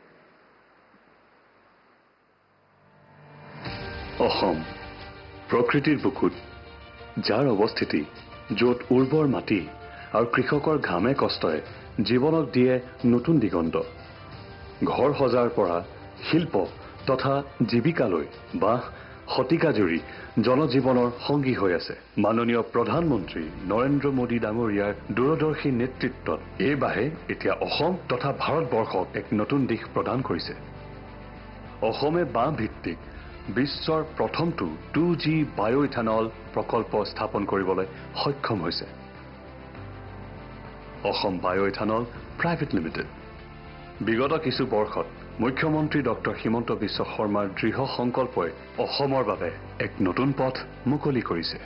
অসম প্ৰকৃতিৰ বুকুত যাৰ অৱস্থিতি য'ত উৰ্বৰ মাটি আৰু কৃষকৰ ঘামে কষ্টৰে জীৱনক দিয়ে নতুন দিগন্ত ঘৰ সজাৰ পৰা শিল্প তথা জীৱিকালৈ বা শতিকাজুৰি জনজীৱনৰ সংগী হৈ আছে মাননীয় প্ৰধানমন্ত্ৰী নৰেন্দ্ৰ মোদী ডাঙৰীয়াৰ দূৰদৰ্শী নেতৃত্বত এই বাহে এতিয়া অসম তথা ভাৰতবৰ্ষক এক নতুন দিশ প্ৰদান কৰিছে অসমে বাঁহ ভিত্তিক বিশ্বৰ প্ৰথমটো 2G বায়'ইথানল প্ৰকল্প স্থাপন কৰিবলৈ সক্ষম হৈছে অসম বায়'ইথানল প্ৰাইভেট লিমিটেড বিগত কিছু বৰ্ষত মুখ্যমন্ত্ৰী ডক্টৰ হিমন্ত বিশ্ব শৰ্মাৰ দৃঢ় সংকল্পই অসমৰ বাবে এক নতুন পথ মুকলি কৰিছে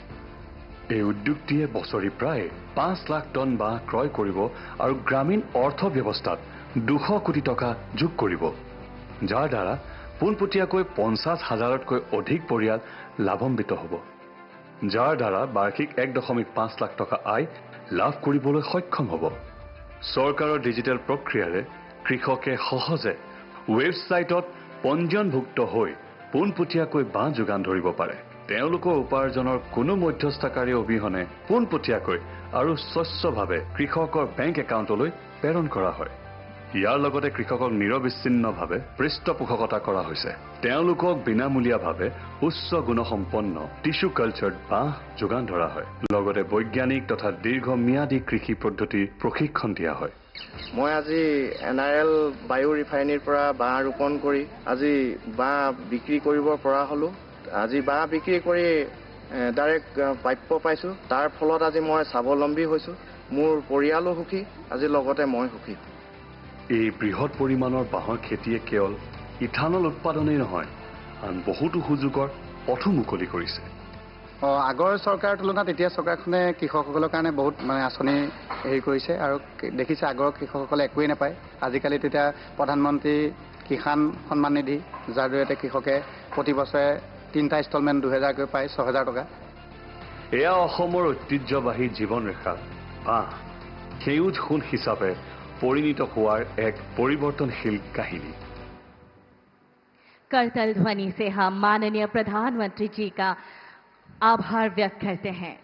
এই উদ্যোগটিয়ে বছৰি প্ৰায় 5 লাখ টন বাঁহ ক্ৰয় কৰিব আৰু গ্ৰামীণ অৰ্থ ব্যৱস্থাত 200 কোটি টকা যোগ কৰিব যাৰ দ্বাৰা পোনপটীয়াকৈ 50,000তকৈ অধিক পৰিয়াল লাভান্বিত হ'ব যাৰ দ্বাৰা বাৰ্ষিক 1.5 লাখ টকা আয় লাভ কৰিবলৈ সক্ষম হ'ব চৰকাৰৰ ডিজিটেল প্ৰক্ৰিয়াৰে কৃষকে সহজে ৱেবছাইটত পঞ্জীয়নভুক্ত হৈ পোনপটীয়াকৈ বাঁহ যোগান ধৰিব পাৰে তেওঁলোকৰ উপাৰ্জনৰ কোনো মধ্যস্থকাৰী অবিহনে পোনপটীয়াকৈ আৰু স্বচ্ছভাৱে কৃষকৰ বেংক একাউণ্টলৈ প্ৰেৰণ কৰা হয় ইয়াৰ লগতে কৃষকক নিৰবিচ্ছিন্নভাৱে পৃষ্ঠপোষকতা কৰা হৈছে তেওঁলোকক বিনামূলীয়াভাৱে উচ্চ গুণসম্পন্ন টিস্যু কালচাৰ্ড বাঁহ যোগান ধৰা হয় লগতে বৈজ্ঞানিক তথা দীৰ্ঘম্যাদী কৃষি পদ্ধতিৰ প্ৰশিক্ষণ দিয়া হয় মই আজি NRL বায়ু ৰিফাইনাৰীৰ পৰা বাঁহ ৰোপণ কৰি আজি বাঁহ বিক্ৰী কৰিব পৰা হলো আজি বাঁহ বিক্ৰী কৰি ডাইৰেক্ট প্ৰাপ্য পাইছো তাৰ ফলত আজি মই স্বাৱলম্বী হৈছো মোৰ পৰিয়ালো সুখী আজি লগতে মই সুখী এই বৃহৎ পৰিমাণৰ বাঁহৰ খেতিয়ে কেৱল ইথানল উৎপাদনেই নহয় আন বহুতো সুযোগৰ পথো মুকলি কৰিছে আগৰ চৰকাৰৰ তুলনাত এতিয়া চৰকাৰখনে কৃষকসকলৰ কাৰণে বহুত মানে আঁচনি হেৰি কৰিছে আৰু দেখিছে আগৰ কৃষকসকলে একোৱেই নাপায় আজিকালি তেতিয়া প্ৰধানমন্ত্ৰী কিষাণ সন্মান নিধি যাৰ জৰিয়তে কৃষকে প্ৰতি বছৰে 3টা ইনষ্টলমেণ্ট 2000কৈ পায় 6000 টকা এয়া অসমৰ ঐতিহ্যবাহী জীৱন ৰেখা বাঁহ সেউজ সোণ হিচাপে परिणित होवार एक परिवर्तनशील कहानी करतल ध्वनि से हम माननीय प्रधानमंत्री जी का आभार व्यक्त करते हैं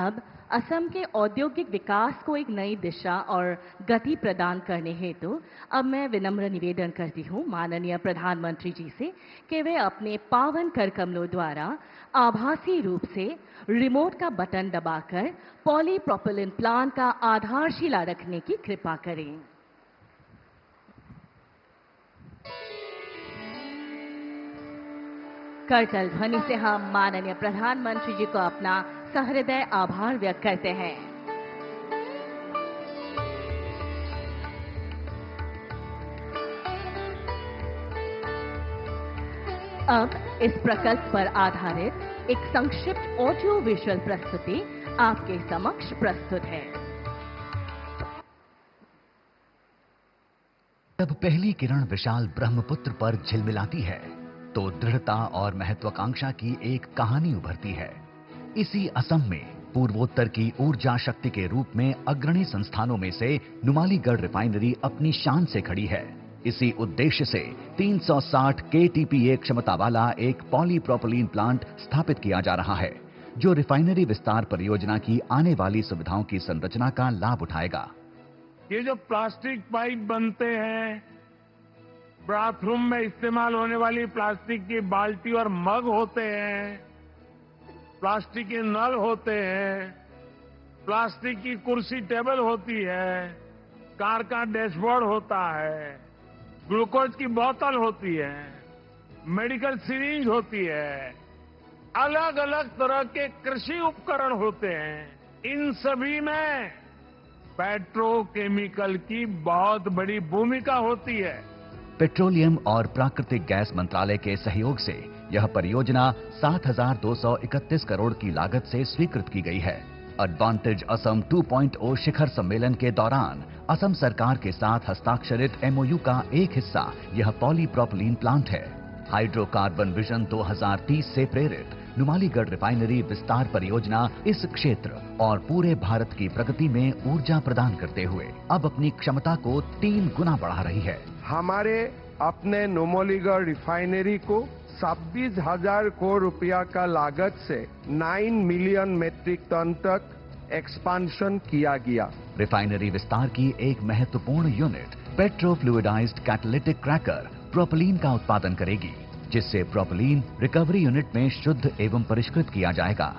अब असम के औद्योगिक विकास को एक नई दिशा और गति प्रदान करने हेतु अब मैं विनम्र निवेदन करती हूँ माननीय प्रधानमंत्री जी से कि वे अपने पावन कर कमलों द्वारा आभासी रूप से रिमोट का बटन दबाकर पॉलीप्रोपिलीन प्लांट का आधारशिला रखने की कृपा करें करतल ध्वनि से हम माननीय प्रधानमंत्री जी को अपना सहृदय आभार व्यक्त करते हैं अब इस प्रकल्प पर आधारित एक संक्षिप्त ऑडियो विजुअल प्रस्तुति आपके समक्ष प्रस्तुत है जब पहली किरण विशाल ब्रह्मपुत्र पर झिलमिलाती है तो दृढ़ता और महत्वाकांक्षा की एक कहानी उभरती है इसी असम में पूर्वोत्तर की ऊर्जा शक्ति के रूप में अग्रणी संस्थानों में से नुमालीगढ़ रिफाइनरी अपनी शान से खड़ी है इसी उद्देश्य से 360 KTPA क्षमता वाला एक पॉलीप्रोपिलीन प्लांट स्थापित किया जा रहा है जो रिफाइनरी विस्तार परियोजना की आने वाली सुविधाओं की संरचना का लाभ उठाएगा ये जो प्लास्टिक पाइप बनते हैं बाथरूम में इस्तेमाल होने वाली प्लास्टिक की बाल्टी और मग होते हैं प्लास्टिक के नल होते हैं प्लास्टिक की कुर्सी टेबल होती है कार का डैशबोर्ड होता है ग्लूकोज की बोतल होती है मेडिकल सिरिंज होती है अलग अलग तरह के कृषि उपकरण होते हैं इन सभी में पेट्रोकेमिकल की बहुत बड़ी भूमिका होती है पेट्रोलियम और प्राकृतिक गैस मंत्रालय के सहयोग से यह परियोजना 7,231 करोड़ की लागत से स्वीकृत की गई है एडवांटेज असम 2.0 शिखर सम्मेलन के दौरान असम सरकार के साथ हस्ताक्षरित MOU का एक हिस्सा यह पॉलीप्रोपिलीन प्लांट है हाइड्रोकार्बन विजन 2030 से प्रेरित नुमालीगढ़ रिफाइनरी विस्तार परियोजना इस क्षेत्र और पूरे भारत की प्रगति में ऊर्जा प्रदान करते हुए अब अपनी क्षमता को 3 गुना बढ़ा रही है हमारे अपने नुमालीगढ़ रिफाइनरी को 26,000 करोड़ रुपया का लागत से 9 मिलियन मीट्रिक टन तक एक्सपांशन किया गया। रिफाइनरी विस्तार की एक महत्वपूर्ण यूनिट पेट्रोफ्लूइडाइज्ड कैटालिटिक क्रैकर प्रोपलीन का उत्पादन करेगी, जिससे प्रोपलीन रिकवरी यूनिट में शुद्ध एवं परिष्कृत किया जाएगा।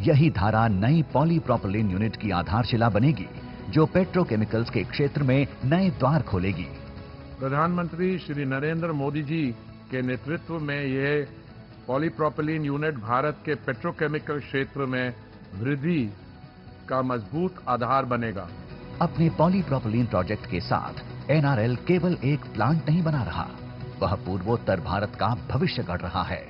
यही धारा नई पॉलीप्रोपलीन यूनिट की आधारशिला बनेगी, जो पेट्रोकेमिकल्स के क्षेत्र में नए द्वार खोलेगी। प्रधानमंत्री श्री नरेंद्र मोदी जी के नेतृत्व में यह पॉलीप्रोपलीन यूनिट भारत के पेट्रोकेमिकल क्षेत्र में वृद्धि का मजबूत आधार बनेगा। अपने पॉलीप्रोपलीन प्रोजेक्ट के साथ एनआरएल केवल एक प्लांट नहीं बना रहा, वह पूर्वोत्तर भारत का भविष्य गढ़ रहा है।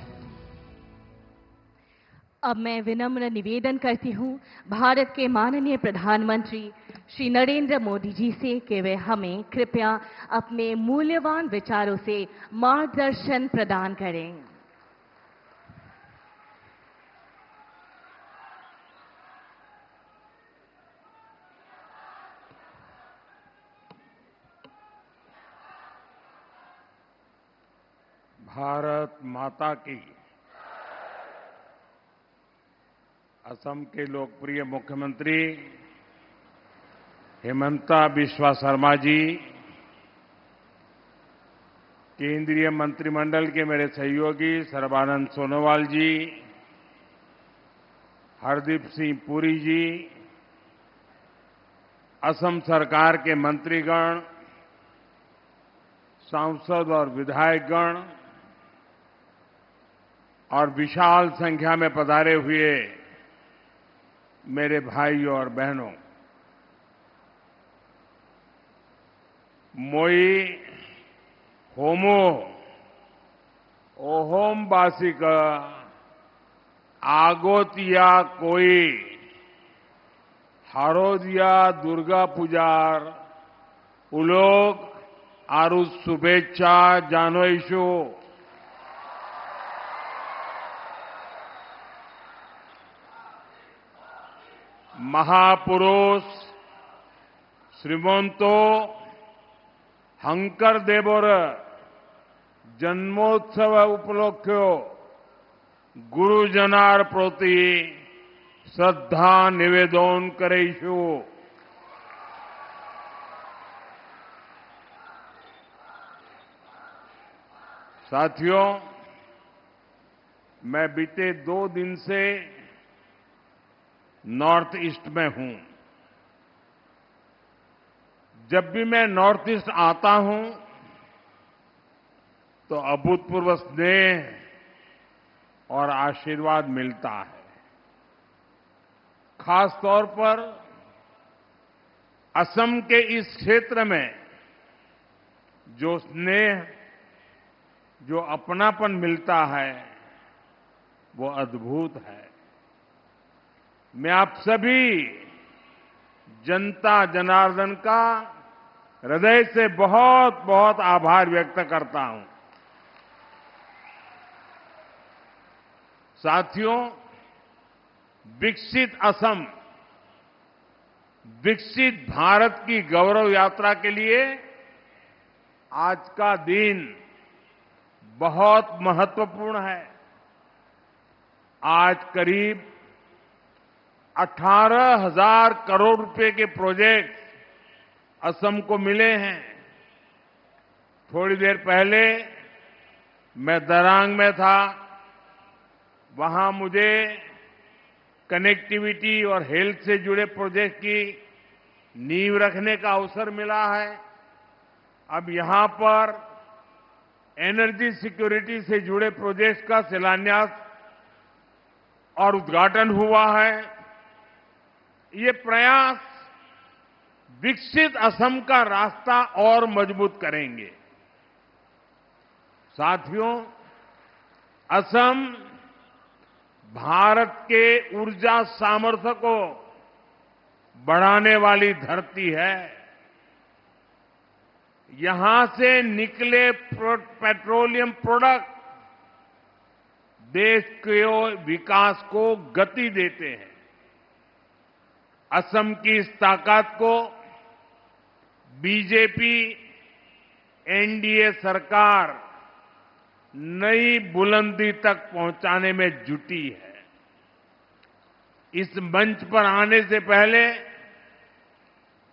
अब मैं विनम्र निवेदन करती हूं भारत के माननीय प्रधानमंत्री श्री नरेंद्र मोदी जी से कि वे हमें कृपया अपने मूल्यवान विचारों से मार्गदर्शन प्रदान करें। भारत माता की। असम के लोकप्रिय मुख्यमंत्री हेमंता बिस्वा शर्मा जी, केंद्रीय मंत्रिमंडल के मेरे सहयोगी सर्बानंद सोनोवाल जी, हरदीप सिंह पुरी जी, असम सरकार के मंत्रीगण, सांसद और विधायकगण और विशाल संख्या में पधारे हुए मेरे भाइयों और बहनों, मोई होमो ओहोम बासिक आगोतिया कोई हारोदिया दुर्गा पूजार उलोक आरु शुभेच्छा जानोइशो। महापुरुष श्रीमंतो हंकर देवर जन्मोत्सव उपलक्ष्य गुरुजनार प्रति श्रद्धा निवेदन करेशु। साथियों, मैं बीते 2 दिन से नॉर्थ ईस्ट में हूं। जब भी मैं नॉर्थ ईस्ट आता हूं तो अभूतपूर्व स्नेह और आशीर्वाद मिलता है। खास तौर पर असम के इस क्षेत्र में जो स्नेह, जो अपनापन मिलता है, वो अद्भुत है। मैं आप सभी जनता जनार्दन का हृदय से बहुत बहुत आभार व्यक्त करता हूं। साथियों, विकसित असम, विकसित भारत की गौरव यात्रा के लिए आज का दिन बहुत महत्वपूर्ण है। आज करीब 18,000 करोड़ रुपए के प्रोजेक्ट असम को मिले हैं। थोड़ी देर पहले मैं दरांग में था। वहां मुझे कनेक्टिविटी और हेल्थ से जुड़े प्रोजेक्ट की नींव रखने का अवसर मिला है। अब यहां पर एनर्जी सिक्योरिटी से जुड़े प्रोजेक्ट का शिलान्यास और उद्घाटन हुआ है। ये प्रयास विकसित असम का रास्ता और मजबूत करेंगे। साथियों, असम भारत के ऊर्जा सामर्थ्य को बढ़ाने वाली धरती है। यहां से निकले पेट्रोलियम प्रोडक्ट देश के विकास को गति देते हैं। असम की इस ताकत को बीजेपी एनडीए सरकार नई बुलंदी तक पहुंचाने में जुटी है। इस मंच पर आने से पहले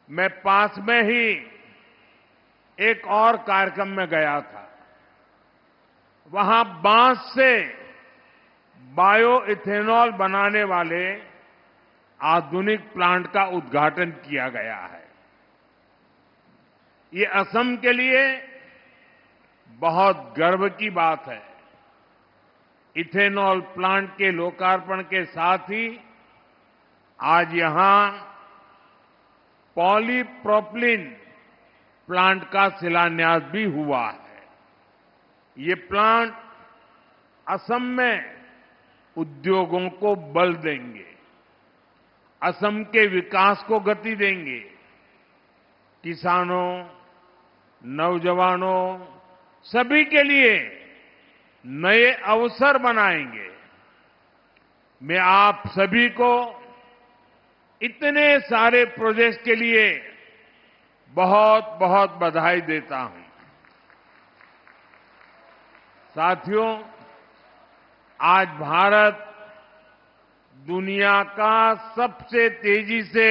मैं पास में ही एक और कार्यक्रम में गया था। वहां बांस से बायो इथेनॉल बनाने वाले आधुनिक प्लांट का उद्घाटन किया गया है। ये असम के लिए बहुत गर्व की बात है। इथेनॉल प्लांट के लोकार्पण के साथ ही आज यहां पॉलीप्रोपिलीन प्लांट का शिलान्यास भी हुआ है। ये प्लांट असम में उद्योगों को बल देंगे, असम के विकास को गति देंगे, किसानों, नौजवानों सभी के लिए नए अवसर बनाएंगे। मैं आप सभी को इतने सारे प्रोजेक्ट के लिए बहुत बहुत बधाई देता हूं। साथियों, आज भारत दुनिया का सबसे तेजी से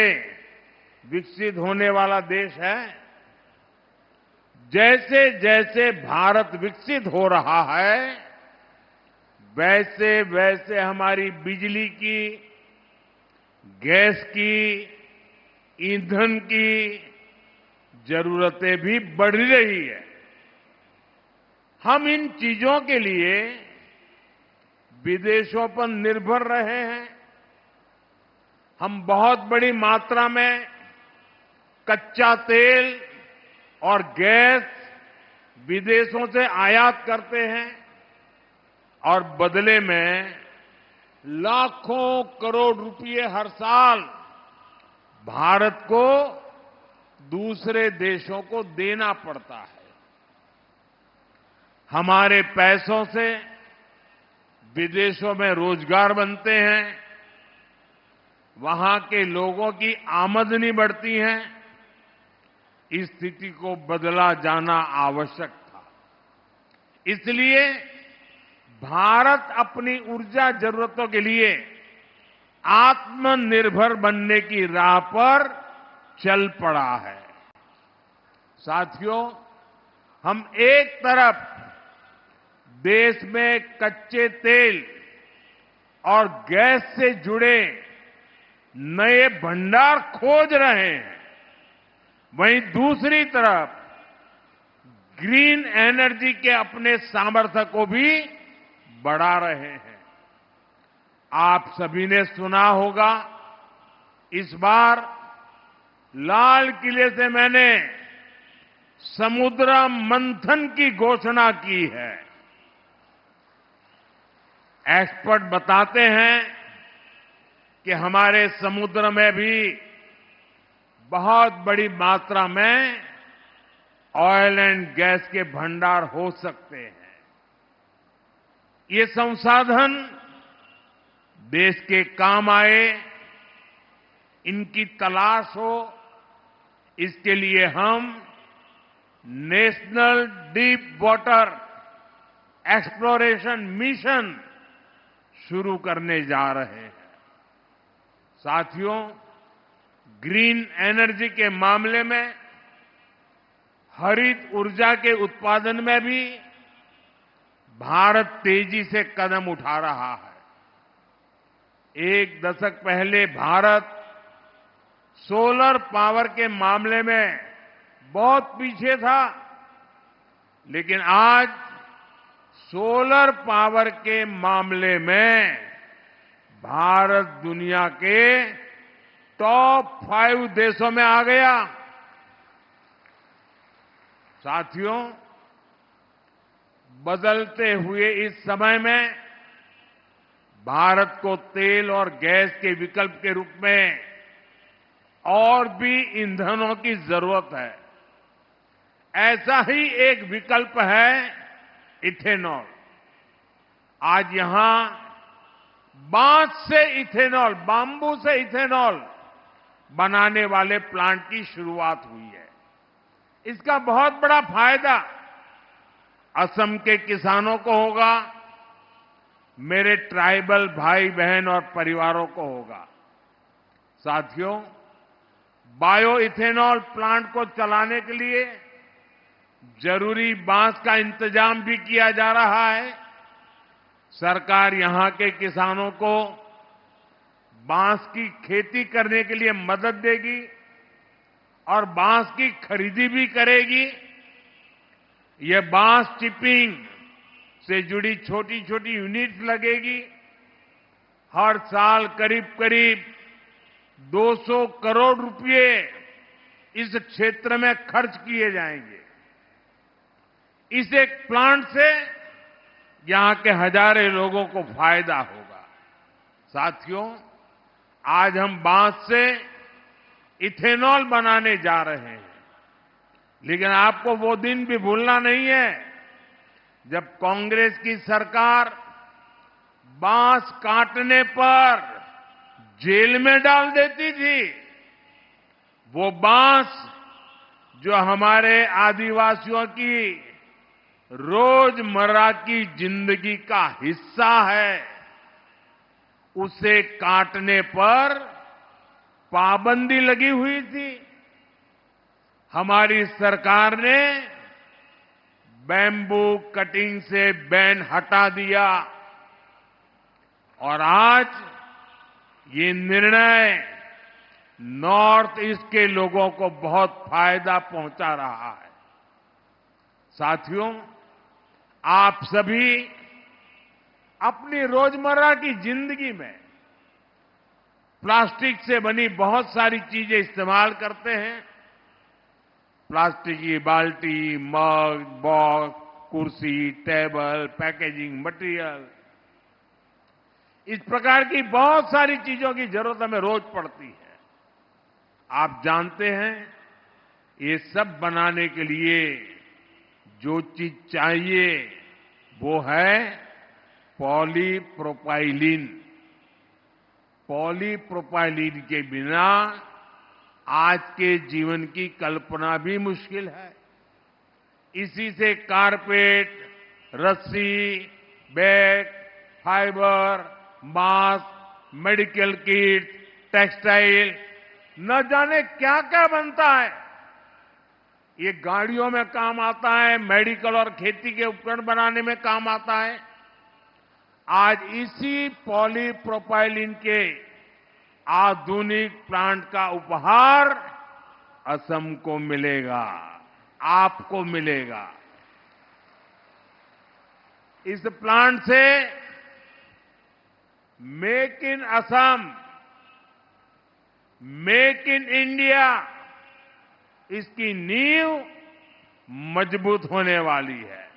विकसित होने वाला देश है। जैसे जैसे भारत विकसित हो रहा है, वैसे वैसे हमारी बिजली की, गैस की, ईंधन की जरूरतें भी बढ़ रही है। हम इन चीजों के लिए विदेशों पर निर्भर रहे हैं। हम बहुत बड़ी मात्रा में कच्चा तेल और गैस विदेशों से आयात करते हैं और बदले में लाखों करोड़ रुपए हर साल भारत को दूसरे देशों को देना पड़ता है। हमारे पैसों से विदेशों में रोजगार बनते हैं, वहां के लोगों की आमदनी बढ़ती है। इस स्थिति को बदला जाना आवश्यक था। इसलिए भारत अपनी ऊर्जा जरूरतों के लिए आत्मनिर्भर बनने की राह पर चल पड़ा है। साथियों, हम एक तरफ देश में कच्चे तेल और गैस से जुड़े नए भंडार खोज रहे हैं, वहीं दूसरी तरफ ग्रीन एनर्जी के अपने सामर्थ्य को भी बढ़ा रहे हैं। आप सभी ने सुना होगा, इस बार लाल किले से मैंने समुद्र मंथन की घोषणा की है। एक्सपर्ट बताते हैं कि हमारे समुद्र में भी बहुत बड़ी मात्रा में ऑयल एंड गैस के भंडार हो सकते हैं। ये संसाधन देश के काम आए, इनकी तलाश हो, इसके लिए हम national deep water exploration mission शुरू करने जा रहे हैं। साथियों, ग्रीन एनर्जी के मामले में हरित ऊर्जा के उत्पादन में भी भारत तेजी से कदम उठा रहा है। एक दशक पहले भारत सोलर पावर के मामले में बहुत पीछे था, लेकिन आज सोलर पावर के मामले में भारत दुनिया के टॉप 5 देशों में आ गया। साथियों, बदलते हुए इस समय में भारत को तेल और गैस के विकल्प के रूप में और भी ईंधनों की जरूरत है। ऐसा ही एक विकल्प है इथेनॉल। आज यहां बांस से इथेनॉल, बाम्बू से इथेनॉल बनाने वाले प्लांट की शुरुआत हुई है। इसका बहुत बड़ा फायदा असम के किसानों को होगा, मेरे ट्राइबल भाई बहन और परिवारों को होगा। साथियों, बायो इथेनॉल प्लांट को चलाने के लिए जरूरी बांस का इंतजाम भी किया जा रहा है। सरकार यहां के किसानों को बांस की खेती करने के लिए मदद देगी और बांस की खरीदी भी करेगी। ये बांस चिपिंग से जुड़ी छोटी छोटी यूनिट्स लगेगी। हर साल करीब करीब 200 करोड़ रुपए इस क्षेत्र में खर्च किए जाएंगे। इस एक प्लांट से यहां के हजारों लोगों को फायदा होगा। साथियों, आज हम बांस से इथेनॉल बनाने जा रहे हैं, लेकिन आपको वो दिन भी भूलना नहीं है जब कांग्रेस की सरकार बांस काटने पर जेल में डाल देती थी। वो बांस जो हमारे आदिवासियों की रोजमर्रा की जिंदगी का हिस्सा है, उसे काटने पर पाबंदी लगी हुई थी। हमारी सरकार ने बैम्बू कटिंग से बैन हटा दिया और आज ये निर्णय नॉर्थ ईस्ट के लोगों को बहुत फायदा पहुंचा रहा है। साथियों, आप सभी अपनी रोजमर्रा की जिंदगी में प्लास्टिक से बनी बहुत सारी चीजें इस्तेमाल करते हैं। प्लास्टिक की बाल्टी, मग, बॉक्स, कुर्सी, टेबल, पैकेजिंग मटेरियल, इस प्रकार की बहुत सारी चीजों की जरूरत हमें रोज पड़ती है। आप जानते हैं, ये सब बनाने के लिए जो चीज चाहिए वो है पॉलीप्रोपाइलीन। पॉलीप्रोपाइलीन के बिना आज के जीवन की कल्पना भी मुश्किल है। इसी से कारपेट, रस्सी, bag, fibre, mask, medical kit, textile, न जाने क्या क्या बनता है। ये गाड़ियों में काम आता है, मेडिकल और खेती के उपकरण बनाने में काम आता है। आज इसी पॉलीप्रोपाइलीन के आधुनिक प्लांट का उपहार असम को मिलेगा, आपको मिलेगा। इस प्लांट से make in Assam, make in India, इसकी नींव मजबूत होने वाली है।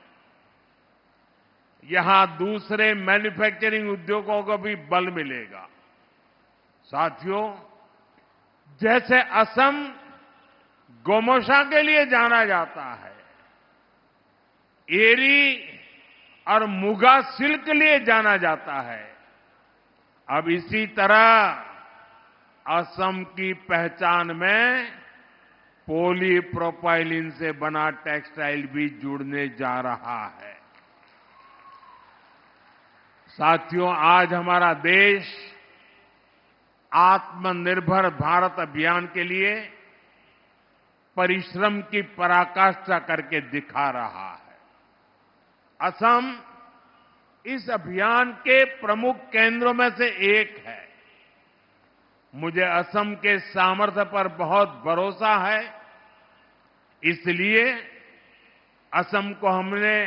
यहां दूसरे मैन्युफैक्चरिंग उद्योगों को भी बल मिलेगा। साथियों, जैसे असम गोमोशा के लिए जाना जाता है, एरी और मुगा सिल्क के लिए जाना जाता है, अब इसी तरह असम की पहचान में पॉलीप्रोपाइलीन से बना टेक्सटाइल भी जुड़ने जा रहा है। साथियों, आज हमारा देश आत्मनिर्भर भारत अभियान के लिए परिश्रम की पराकाष्ठा करके दिखा रहा है। असम इस अभियान के प्रमुख केंद्रों में से एक है। मुझे असम के सामर्थ्य पर बहुत भरोसा है, इसलिए असम को हमने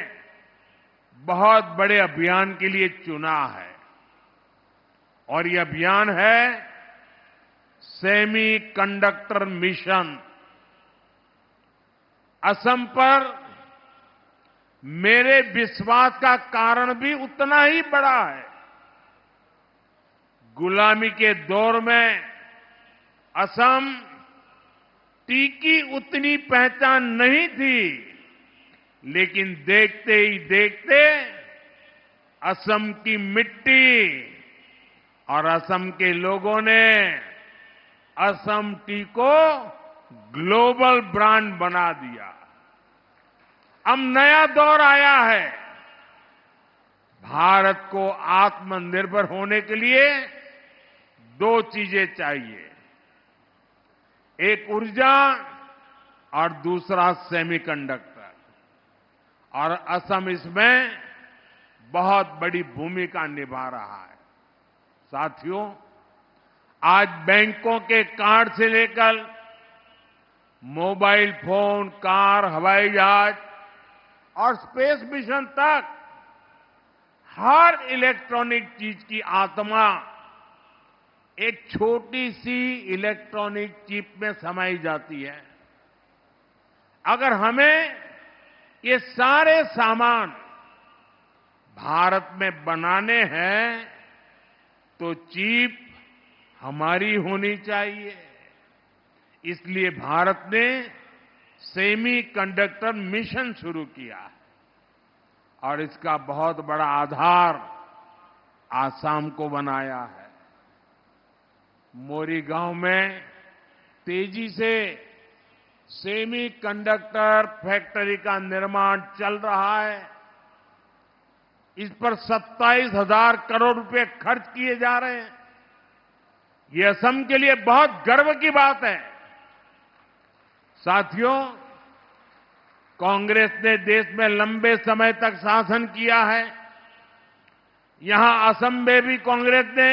बहुत बड़े अभियान के लिए चुना है। और ये अभियान है सेमी कंडक्टर मिशन। असम पर मेरे विश्वास का कारण भी उतना ही बड़ा है। गुलामी के दौर में असम टीकी उतनी पहचान नहीं थी, लेकिन देखते ही देखते असम की मिट्टी और असम के लोगों ने असम टी को ग्लोबल ब्रांड बना दिया। अब नया दौर आया है। भारत को आत्मनिर्भर होने के लिए दो चीजें चाहिए, एक ऊर्जा और दूसरा सेमीकंडक्टर, और असम इसमें बहुत बड़ी भूमिका निभा रहा है। साथियों, आज बैंकों के कार्ड से लेकर मोबाइल फोन, कार, हवाई जहाज और स्पेस मिशन तक हर इलेक्ट्रॉनिक चीज की आत्मा एक छोटी सी इलेक्ट्रॉनिक चिप में समाई जाती है। अगर हमें ये सारे सामान भारत में बनाने हैं तो चिप हमारी होनी चाहिए। इसलिए भारत ने सेमी कंडक्टर मिशन शुरू किया है और इसका बहुत बड़ा आधार आसाम को बनाया है। मोरीगांव में तेजी से सेमी कंडक्टर फैक्ट्री का निर्माण चल रहा है। इस पर 27,000 करोड़ रुपए खर्च किए जा रहे हैं। ये असम के लिए बहुत गर्व की बात है। साथियों, कांग्रेस ने देश में लंबे समय तक शासन किया है। यहां असम में भी कांग्रेस ने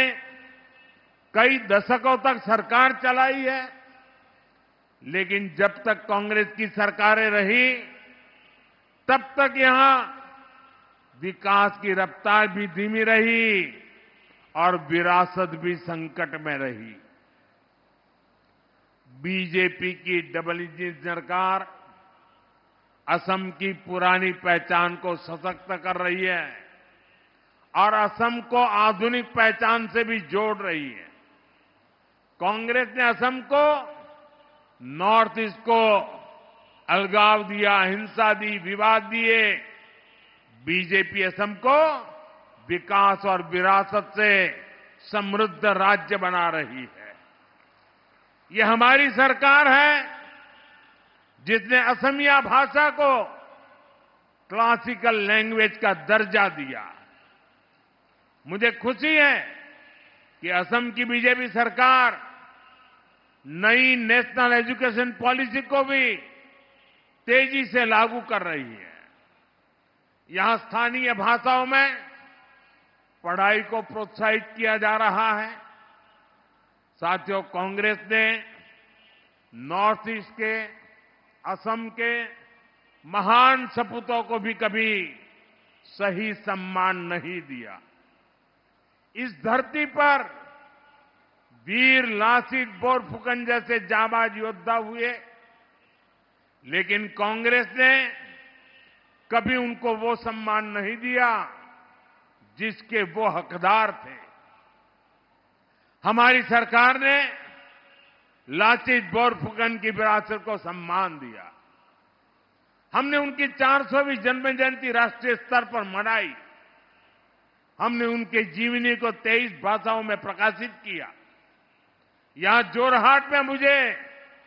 कई दशकों तक सरकार चलाई है, लेकिन जब तक कांग्रेस की सरकारें रही तब तक यहां विकास की रफ्तार भी धीमी रही और विरासत भी संकट में रही। बीजेपी की डबल इंजन सरकार असम की पुरानी पहचान को सशक्त कर रही है और असम को आधुनिक पहचान से भी जोड़ रही है। कांग्रेस ने असम को नॉर्थ ईस्ट को अलगाव दिया, हिंसा दी, विवाद दिए। बीजेपी असम को विकास और विरासत से समृद्ध राज्य बना रही है। ये हमारी सरकार है जिसने असमिया भाषा को क्लासिकल लैंग्वेज का दर्जा दिया। मुझे खुशी है कि असम की बीजेपी सरकार नई नेशनल एजुकेशन पॉलिसी को भी तेजी से लागू कर रही है। यहां स्थानीय भाषाओं में पढ़ाई को प्रोत्साहित किया जा रहा है। साथियों, कांग्रेस ने नॉर्थ ईस्ट के, असम के महान सपूतों को भी कभी सही सम्मान नहीं दिया। इस धरती पर वीर लासित बोरफुकन जैसे जाबाज योद्धा हुए, लेकिन कांग्रेस ने कभी उनको वो सम्मान नहीं दिया जिसके वो हकदार थे। हमारी सरकार ने लासित बोरफुकन की विरासत को सम्मान दिया। हमने उनकी 400वीं जन्म जयंती राष्ट्रीय स्तर पर मनाई। हमने उनके जीवनी को 23 भाषाओं में प्रकाशित किया। यहां जोरहाट में मुझे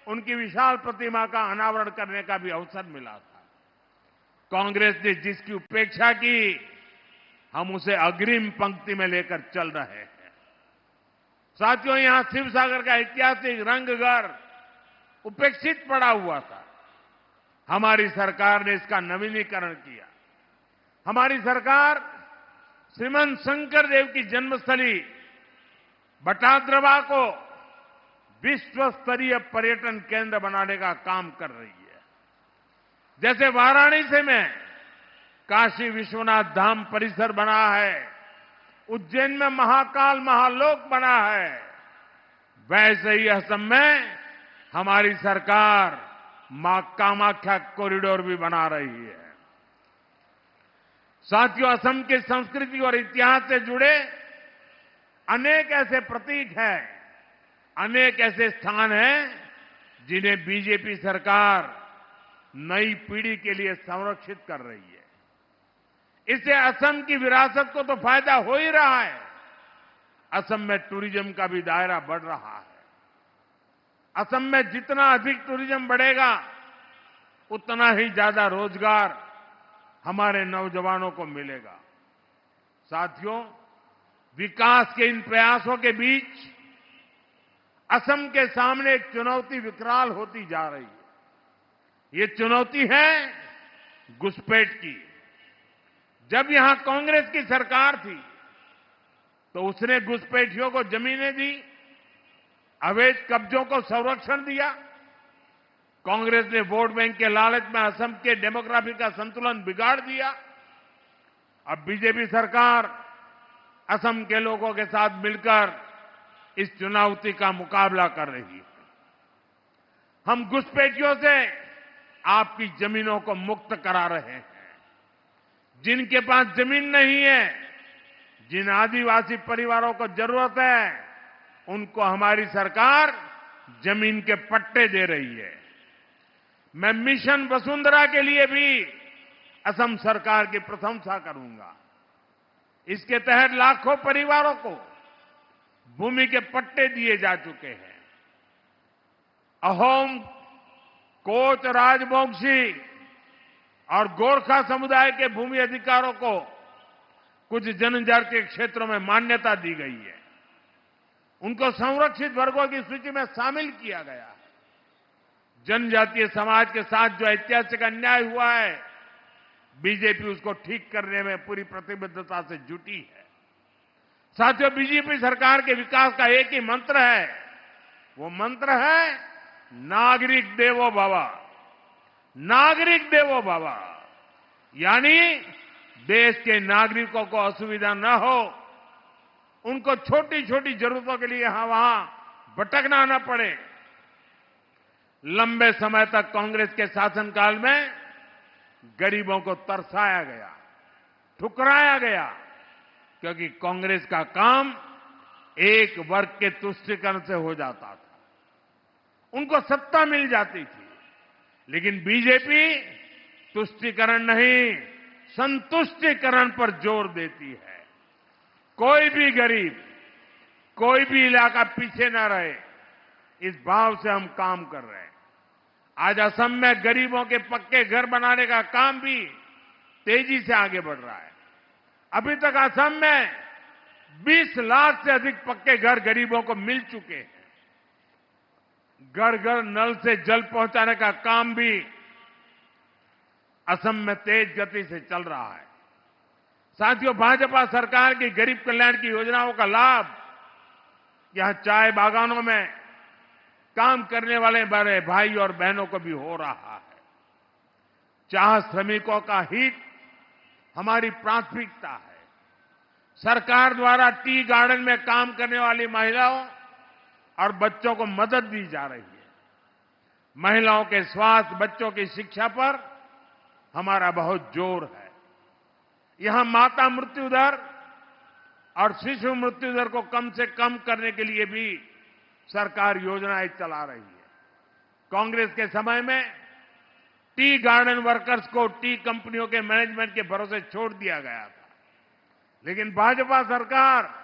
उनकी विशाल प्रतिमा का अनावरण करने का भी अवसर मिला था। कांग्रेस ने जिसकी उपेक्षा की, हम उसे अग्रिम पंक्ति में लेकर चल रहे हैं। साथियों, यहां शिवसागर का ऐतिहासिक रंगघर उपेक्षित पड़ा हुआ था। हमारी सरकार ने इसका नवीनीकरण किया। हमारी सरकार श्रीमंत शंकर देव की जन्मस्थली बटाद्रवा को विश्व स्तरीय पर्यटन केंद्र बनाने का काम कर रही है। जैसे वाराणसी में काशी विश्वनाथ धाम परिसर बना है, उज्जैन में महाकाल महालोक बना है, वैसे ही असम में हमारी सरकार मां कामाख्या कॉरिडोर भी बना रही है। साथियों, असम की संस्कृति और इतिहास से जुड़े अनेक ऐसे प्रतीक हैं, अनेक ऐसे स्थान हैं जिन्हें बीजेपी सरकार नई पीढ़ी के लिए संरक्षित कर रही है। इससे असम की विरासत को तो फायदा हो ही रहा है, असम में टूरिज्म का भी दायरा बढ़ रहा है। असम में जितना अधिक टूरिज्म बढ़ेगा, उतना ही ज्यादा रोजगार हमारे नौजवानों को मिलेगा। साथियों, विकास के इन प्रयासों के बीच असम के सामने एक चुनौती विकराल होती जा रही है। ये चुनौती है घुसपैठ की। जब यहां कांग्रेस की सरकार थी तो उसने घुसपैठियों को जमीनें दी, अवैध कब्जों को संरक्षण दिया। कांग्रेस ने वोट बैंक के लालच में असम के डेमोग्राफी का संतुलन बिगाड़ दिया। अब बीजेपी सरकार असम के लोगों के साथ मिलकर इस चुनौती का मुकाबला कर रही है। हम घुसपैठियों से आपकी जमीनों को मुक्त करा रहे हैं। जिनके पास जमीन नहीं है, जिन आदिवासी परिवारों को जरूरत है, उनको हमारी सरकार जमीन के पट्टे दे रही है। मैं मिशन वसुंधरा के लिए भी असम सरकार की प्रशंसा करूंगा। इसके तहत लाखों परिवारों को भूमि के पट्टे दिए जा चुके हैं। अहोम, कोच, राजवंशी और गोरखा समुदाय के भूमि अधिकारों को कुछ जनजातीय क्षेत्रों में मान्यता दी गई है। उनको संरक्षित वर्गों की सूची में शामिल किया गया है। जनजातीय समाज के साथ जो ऐतिहासिक अन्याय हुआ है, बीजेपी उसको ठीक करने में पूरी प्रतिबद्धता से जुटी है। साथियों, बीजेपी सरकार के विकास का एक ही मंत्र है। वो मंत्र है नागरिक देवो भव। नागरिक देवो भव यानी देश के नागरिकों को असुविधा न हो, उनको छोटी छोटी जरूरतों के लिए यहां वहां भटकना न पड़े। लंबे समय तक कांग्रेस के शासनकाल में गरीबों को तरसाया गया, ठुकराया गया, क्योंकि कांग्रेस का काम एक वर्ग के तुष्टीकरण से हो जाता था। उनको सत्ता मिल जाती थी। लेकिन बीजेपी तुष्टीकरण नहीं, संतुष्टीकरण पर जोर देती है। कोई भी गरीब, कोई भी इलाका पीछे न रहे, इस भाव से हम काम कर रहे हैं। आज असम में गरीबों के पक्के घर बनाने का काम भी तेजी से आगे बढ़ रहा है। अभी तक असम में 20 लाख से अधिक पक्के घर गरीबों को मिल चुके हैं। घर घर नल से जल पहुंचाने का काम भी असम में तेज गति से चल रहा है। साथियों, भाजपा सरकार की गरीब कल्याण की योजनाओं का लाभ यहां चाय बागानों में काम करने वाले बड़े भाई और बहनों को भी हो रहा है। चाह श्रमिकों का हित हमारी प्राथमिकता है। सरकार द्वारा टी गार्डन में काम करने वाली महिलाओं और बच्चों को मदद दी जा रही है। महिलाओं के स्वास्थ्य, बच्चों की शिक्षा पर हमारा बहुत जोर है। यहां माता मृत्यु दर और शिशु मृत्यु दर को कम से कम करने के लिए भी सरकार योजनाएं चला रही है। कांग्रेस के समय में टी गार्डन वर्कर्स को टी कंपनियों के मैनेजमेंट के भरोसे छोड़ दिया गया था। लेकिन भाजपा सरकार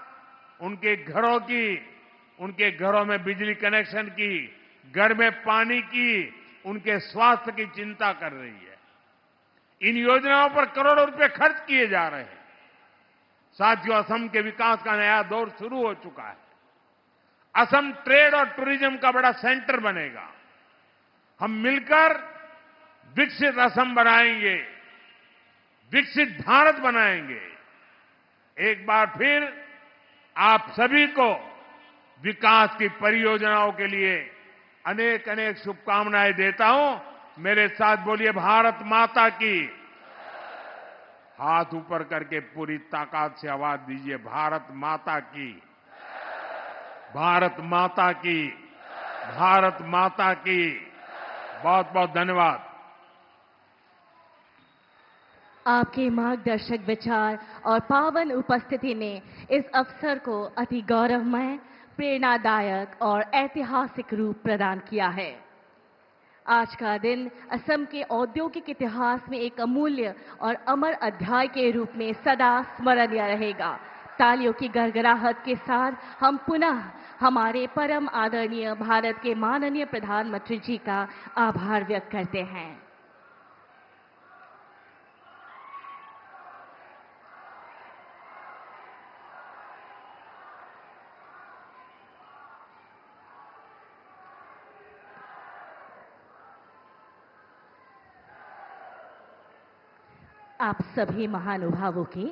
उनके घरों में बिजली कनेक्शन की, घर में पानी की, उनके स्वास्थ्य की चिंता कर रही है। इन योजनाओं पर करोड़ों रुपए खर्च किए जा रहे हैं। साथियों, असम के विकास का नया दौर शुरू हो चुका है। असम ट्रेड और टूरिज्म का बड़ा सेंटर बनेगा। हम मिलकर विकसित असम बनाएंगे, विकसित भारत बनाएंगे। एक बार फिर आप सभी को विकास की परियोजनाओं के लिए अनेक अनेक शुभकामनाएं देता हूं। मेरे साथ बोलिए भारत माता की। हाथ ऊपर करके पूरी ताकत से आवाज दीजिए, भारत माता की, भारत माता की, भारत माता की। बहुत बहुत धन्यवाद। आपके मार्गदर्शक विचार और पावन उपस्थिति ने इस अवसर को अति गौरवमय, प्रेरणादायक और ऐतिहासिक रूप प्रदान किया है। आज का दिन असम के औद्योगिक इतिहास में एक अमूल्य और अमर अध्याय के रूप में सदा स्मरणीय रहेगा। तालियों की गड़गड़ाहट के साथ हम पुनः हमारे परम आदरणीय भारत के माननीय प्रधानमंत्री जी का आभार व्यक्त करते हैं। आप सभी महानुभावों की